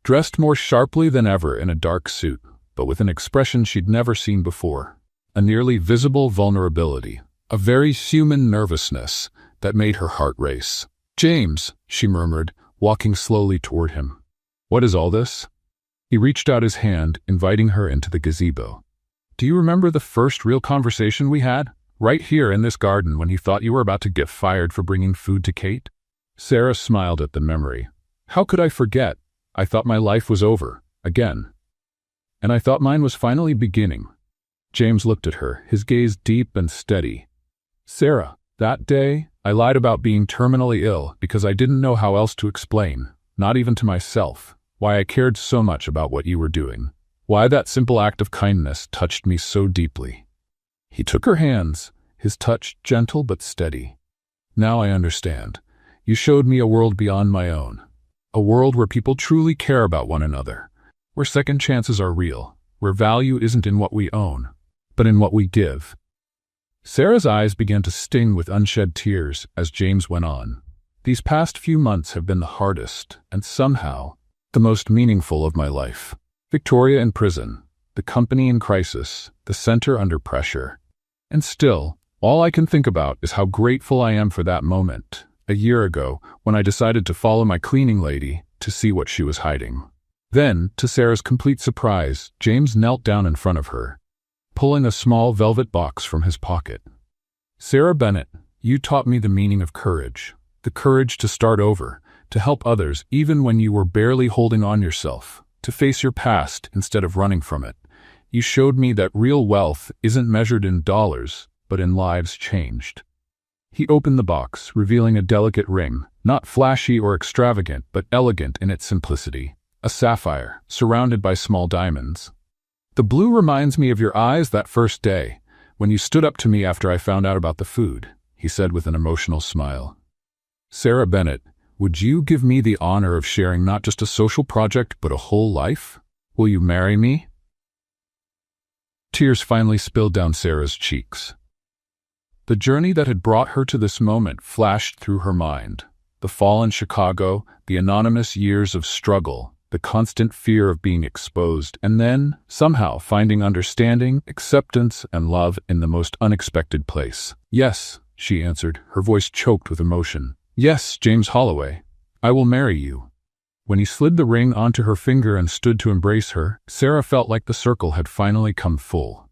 dressed more sharply than ever in a dark suit, but with an expression she'd never seen before. A nearly visible vulnerability, a very human nervousness that made her heart race. "James," she murmured, walking slowly toward him. "What is all this?" He reached out his hand, inviting her into the gazebo. "Do you remember the first real conversation we had? Right here in this garden when he thought you were about to get fired for bringing food to Kate?" Sarah smiled at the memory. "How could I forget? I thought my life was over, again. And I thought mine was finally beginning." James looked at her, his gaze deep and steady. "Sarah, that day, I lied about being terminally ill because I didn't know how else to explain, not even to myself, why I cared so much about what you were doing. Why that simple act of kindness touched me so deeply." He took her hands, his touch gentle but steady. "Now I understand. You showed me a world beyond my own. A world where people truly care about one another, where second chances are real, where value isn't in what we own, but in what we give. Sarah's eyes began to sting with unshed tears as James went on. These past few months have been the hardest, and somehow, the most meaningful of my life. Victoria in prison, the company in crisis, the center under pressure. And still, all I can think about is how grateful I am for that moment, a year ago, when I decided to follow my cleaning lady to see what she was hiding. Then, to Sarah's complete surprise, James knelt down in front of her, pulling a small velvet box from his pocket. "Sarah Bennett, you taught me the meaning of courage. The courage to start over, to help others even when you were barely holding on yourself, to face your past instead of running from it. You showed me that real wealth isn't measured in dollars, but in lives changed." He opened the box, revealing a delicate ring, not flashy or extravagant, but elegant in its simplicity. A sapphire, surrounded by small diamonds. "The blue reminds me of your eyes that first day, when you stood up to me after I found out about the food," he said with an emotional smile. "Sarah Bennett, would you give me the honor of sharing not just a social project, but a whole life? Will you marry me?" Tears finally spilled down Sarah's cheeks. The journey that had brought her to this moment flashed through her mind. The fall in Chicago, the anonymous years of struggle, the constant fear of being exposed, and then, somehow, finding understanding, acceptance, and love in the most unexpected place. "Yes," she answered, her voice choked with emotion. "Yes, James Holloway, I will marry you." When he slid the ring onto her finger and stood to embrace her, Sarah felt like the circle had finally come full.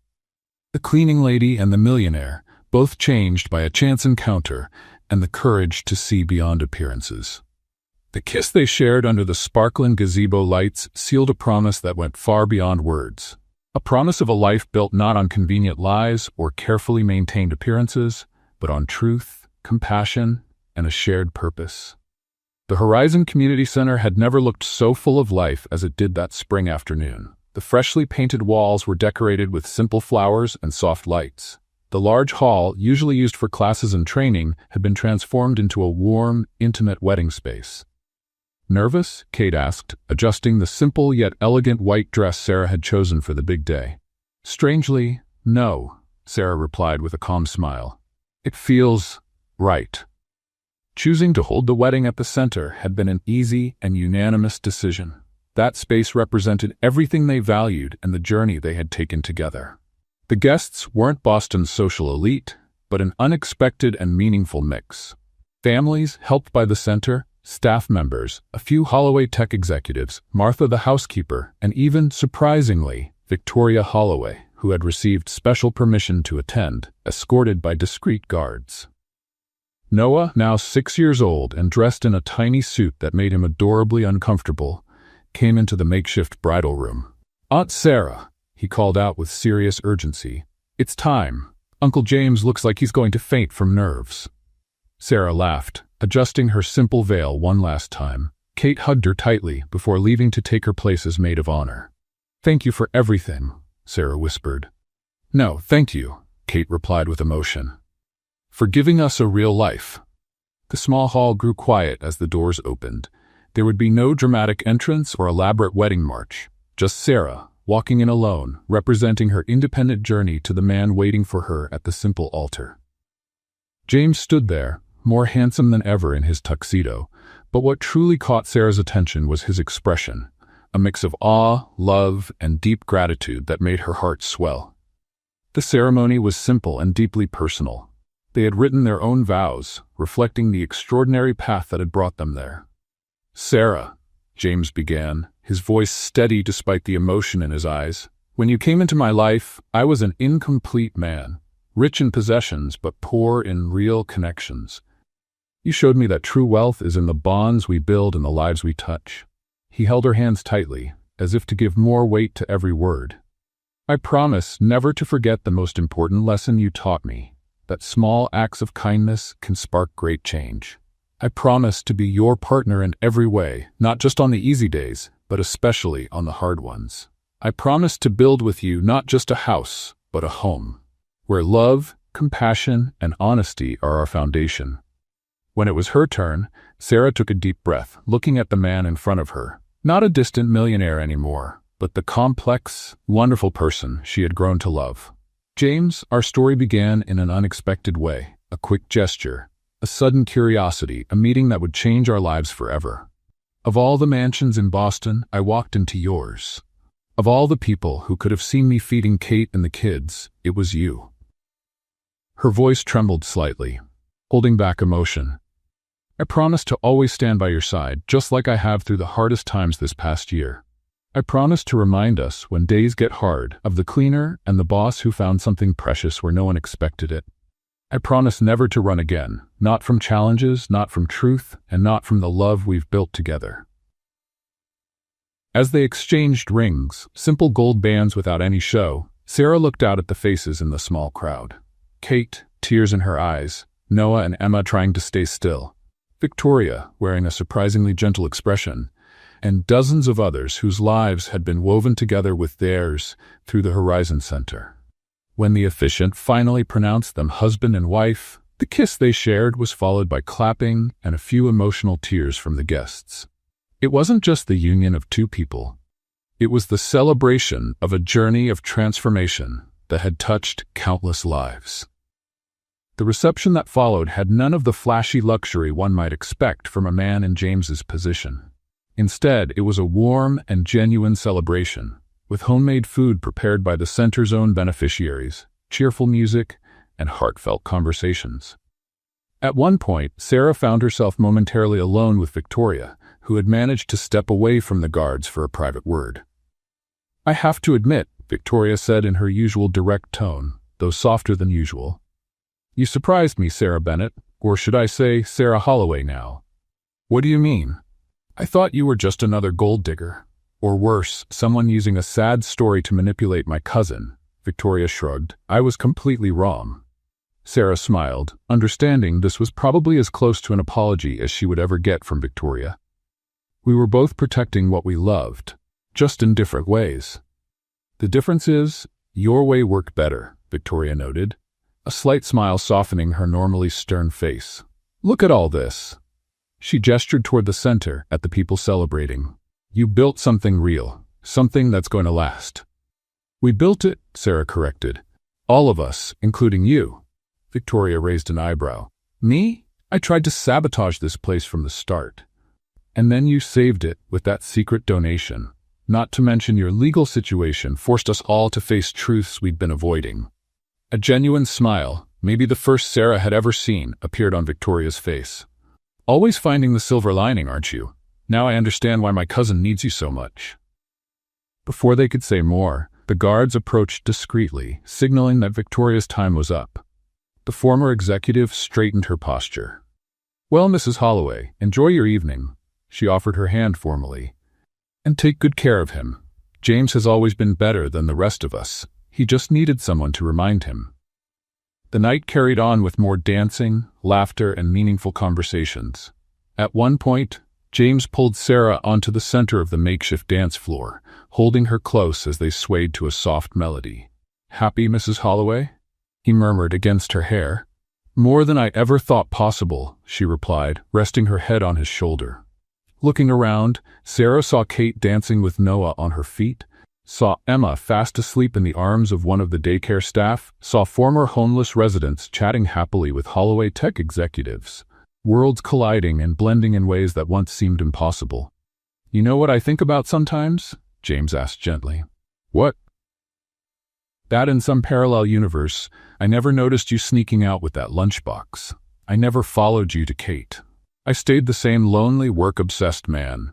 The cleaning lady and the millionaire, both changed by a chance encounter and the courage to see beyond appearances. The kiss they shared under the sparkling gazebo lights sealed a promise that went far beyond words. A promise of a life built not on convenient lies or carefully maintained appearances, but on truth, compassion, and a shared purpose. The Horizon Community Center had never looked so full of life as it did that spring afternoon. The freshly painted walls were decorated with simple flowers and soft lights. The large hall, usually used for classes and training, had been transformed into a warm, intimate wedding space. "Nervous?" Kate asked, adjusting the simple yet elegant white dress Sarah had chosen for the big day. "Strangely, no," Sarah replied with a calm smile. "It feels right." Choosing to hold the wedding at the center had been an easy and unanimous decision. That space represented everything they valued and the journey they had taken together. The guests weren't Boston's social elite, but an unexpected and meaningful mix. Families helped by the center, staff members, a few Holloway tech executives, Martha the housekeeper, and even, surprisingly, Victoria Holloway, who had received special permission to attend, escorted by discreet guards. Noah, now 6 years old and dressed in a tiny suit that made him adorably uncomfortable, came into the makeshift bridal room. "Aunt Sarah," he called out with serious urgency, "it's time. Uncle James looks like he's going to faint from nerves." Sarah laughed, adjusting her simple veil one last time. Kate hugged her tightly before leaving to take her place as maid of honor. "Thank you for everything," Sarah whispered. "No, thank you," Kate replied with emotion. "For giving us a real life." The small hall grew quiet as the doors opened. There would be no dramatic entrance or elaborate wedding march, just Sarah, walking in alone, representing her independent journey to the man waiting for her at the simple altar. James stood there, more handsome than ever in his tuxedo, but what truly caught Sarah's attention was his expression, a mix of awe, love, and deep gratitude that made her heart swell. The ceremony was simple and deeply personal. They had written their own vows, reflecting the extraordinary path that had brought them there. "Sarah," James began, his voice steady despite the emotion in his eyes, "when you came into my life, I was an incomplete man, rich in possessions but poor in real connections. You showed me that true wealth is in the bonds we build and the lives we touch." He held her hands tightly, as if to give more weight to every word. "I promise never to forget the most important lesson you taught me, that small acts of kindness can spark great change. I promise to be your partner in every way, not just on the easy days, but especially on the hard ones. I promise to build with you not just a house, but a home, where love, compassion, and honesty are our foundation." When it was her turn, Sarah took a deep breath, looking at the man in front of her. Not a distant millionaire anymore, but but the complex, wonderful person she had grown to love. James, our story began in an unexpected way, a quick gesture, a sudden curiosity, a meeting that would change our lives forever. Of all the mansions in Boston, I walked into yours. Of all the people who could have seen me feeding Kate and the kids, it was you. Her voice trembled slightly, holding back emotion. I promise to always stand by your side, just like I have through the hardest times this past year. I promise to remind us, when days get hard, of the cleaner and the boss who found something precious where no one expected it. I promise never to run again, not from challenges, not from truth, and not from the love we've built together. As they exchanged rings, simple gold bands without any show, Sarah looked out at the faces in the small crowd. Kate, tears in her eyes, Noah and Emma trying to stay still, Victoria wearing a surprisingly gentle expression, and dozens of others whose lives had been woven together with theirs through the Horizon Center. When the officiant finally pronounced them husband and wife, the kiss they shared was followed by clapping and a few emotional tears from the guests. It wasn't just the union of two people. It was the celebration of a journey of transformation that had touched countless lives. The reception that followed had none of the flashy luxury one might expect from a man in James's position. Instead, it was a warm and genuine celebration, with homemade food prepared by the center's own beneficiaries, cheerful music, and heartfelt conversations. At one point, Sarah found herself momentarily alone with Victoria, who had managed to step away from the guards for a private word. "I have to admit," Victoria said in her usual direct tone, though softer than usual, "you surprised me, Sarah Bennett, or should I say Sarah Holloway now." "What do you mean?" "I thought you were just another gold digger. Or worse, someone using a sad story to manipulate my cousin." Victoria shrugged. "I was completely wrong." Sarah smiled, understanding this was probably as close to an apology as she would ever get from Victoria. "We were both protecting what we loved, just in different ways. The difference is, your way worked better," Victoria noted, a slight smile softening her normally stern face. "Look at all this." She gestured toward the center, at the people celebrating. "You built something real, something that's going to last." "We built it," Sarah corrected. "All of us, including you." Victoria raised an eyebrow. "Me? I tried to sabotage this place from the start. And then you saved it with that secret donation. Not to mention your legal situation forced us all to face truths we'd been avoiding." A genuine smile, maybe the first Sarah had ever seen, appeared on Victoria's face. "Always finding the silver lining, aren't you? Now I understand why my cousin needs you so much." Before they could say more, the guards approached discreetly, signaling that Victoria's time was up. The former executive straightened her posture. "Well, Mrs. Holloway, enjoy your evening." She offered her hand formally. "And take good care of him. James has always been better than the rest of us. He just needed someone to remind him." The night carried on with more dancing, laughter, and meaningful conversations. At one point, James pulled Sarah onto the center of the makeshift dance floor, holding her close as they swayed to a soft melody. "Happy, Mrs. Holloway?" he murmured against her hair. "More than I ever thought possible," she replied, resting her head on his shoulder. Looking around, Sarah saw Kate dancing with Noah on her feet, saw Emma fast asleep in the arms of one of the daycare staff, saw former homeless residents chatting happily with Holloway tech executives, worlds colliding and blending in ways that once seemed impossible. "You know what I think about sometimes?" James asked gently. "What?" "That in some parallel universe, I never noticed you sneaking out with that lunchbox. I never followed you to Kate. I stayed the same lonely, work-obsessed man.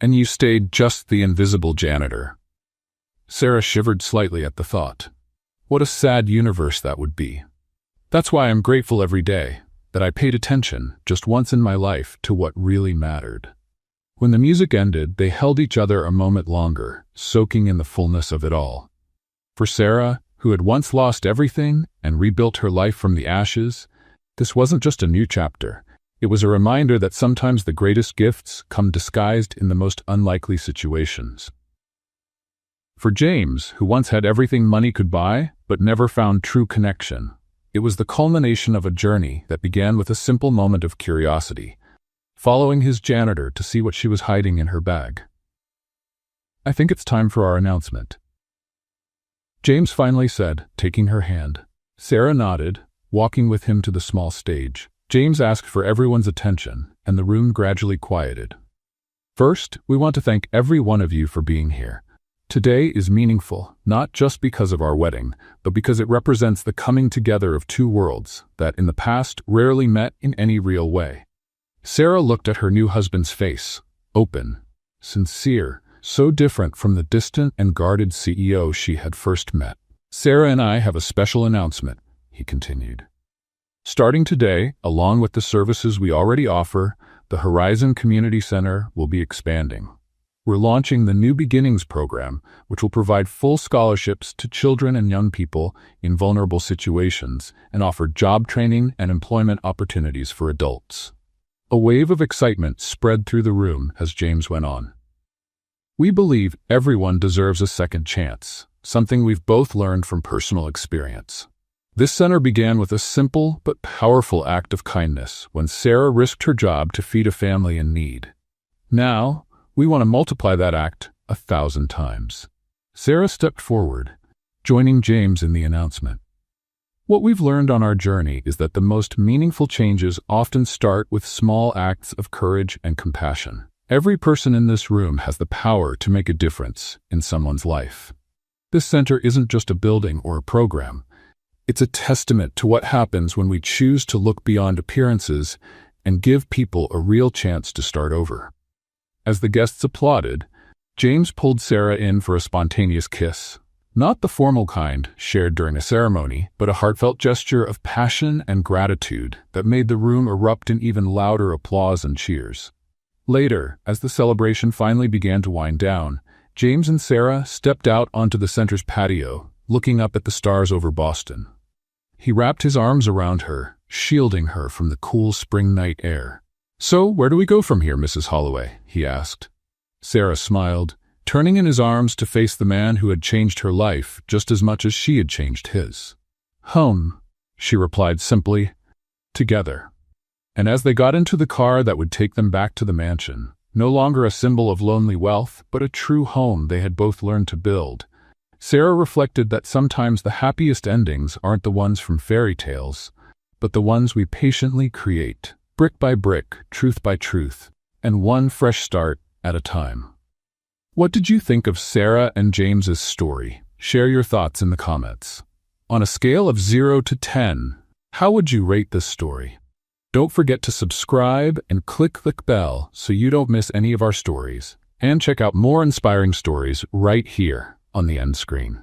And you stayed just the invisible janitor." Sarah shivered slightly at the thought. What a sad universe that would be. "That's why I'm grateful every day, that I paid attention, just once in my life, to what really mattered." When the music ended, they held each other a moment longer, soaking in the fullness of it all. For Sarah, who had once lost everything and rebuilt her life from the ashes, this wasn't just a new chapter. It was a reminder that sometimes the greatest gifts come disguised in the most unlikely situations. For James, who once had everything money could buy, but never found true connection, it was the culmination of a journey that began with a simple moment of curiosity, following his janitor to see what she was hiding in her bag. I think it's time for our announcement, James finally said, taking her hand. Sarah nodded, walking with him to the small stage. James asked for everyone's attention, and the room gradually quieted. First, we want to thank every one of you for being here. Today is meaningful, not just because of our wedding, but because it represents the coming together of two worlds that in the past rarely met in any real way. Sarah looked at her new husband's face, open, sincere, so different from the distant and guarded CEO she had first met. Sarah and I have a special announcement, he continued. Starting today, along with the services we already offer, the Horizon Community Center will be expanding. We're launching the New Beginnings program, which will provide full scholarships to children and young people in vulnerable situations and offer job training and employment opportunities for adults. A wave of excitement spread through the room as James went on. We believe everyone deserves a second chance, something we've both learned from personal experience. This center began with a simple but powerful act of kindness when Sarah risked her job to feed a family in need. Now, we want to multiply that act 1,000 times. Sarah stepped forward, joining James in the announcement. What we've learned on our journey is that the most meaningful changes often start with small acts of courage and compassion. Every person in this room has the power to make a difference in someone's life. This center isn't just a building or a program. It's a testament to what happens when we choose to look beyond appearances and give people a real chance to start over. As the guests applauded, James pulled Sarah in for a spontaneous kiss. Not the formal kind shared during a ceremony, but a heartfelt gesture of passion and gratitude that made the room erupt in even louder applause and cheers. Later, as the celebration finally began to wind down, James and Sarah stepped out onto the center's patio, looking up at the stars over Boston. He wrapped his arms around her, shielding her from the cool spring night air. "So, where do we go from here, Mrs. Holloway?" he asked. Sarah smiled, turning in his arms to face the man who had changed her life just as much as she had changed his. "Home," she replied simply. "Together." And as they got into the car that would take them back to the mansion, no longer a symbol of lonely wealth, but a true home they had both learned to build, Sarah reflected that sometimes the happiest endings aren't the ones from fairy tales, but the ones we patiently create, brick by brick, truth by truth, and one fresh start at a time. What did you think of Sarah and James's story? Share your thoughts in the comments. On a scale of 0 to 10, how would you rate this story? Don't forget to subscribe and click the bell so you don't miss any of our stories, and check out more inspiring stories right here on the end screen.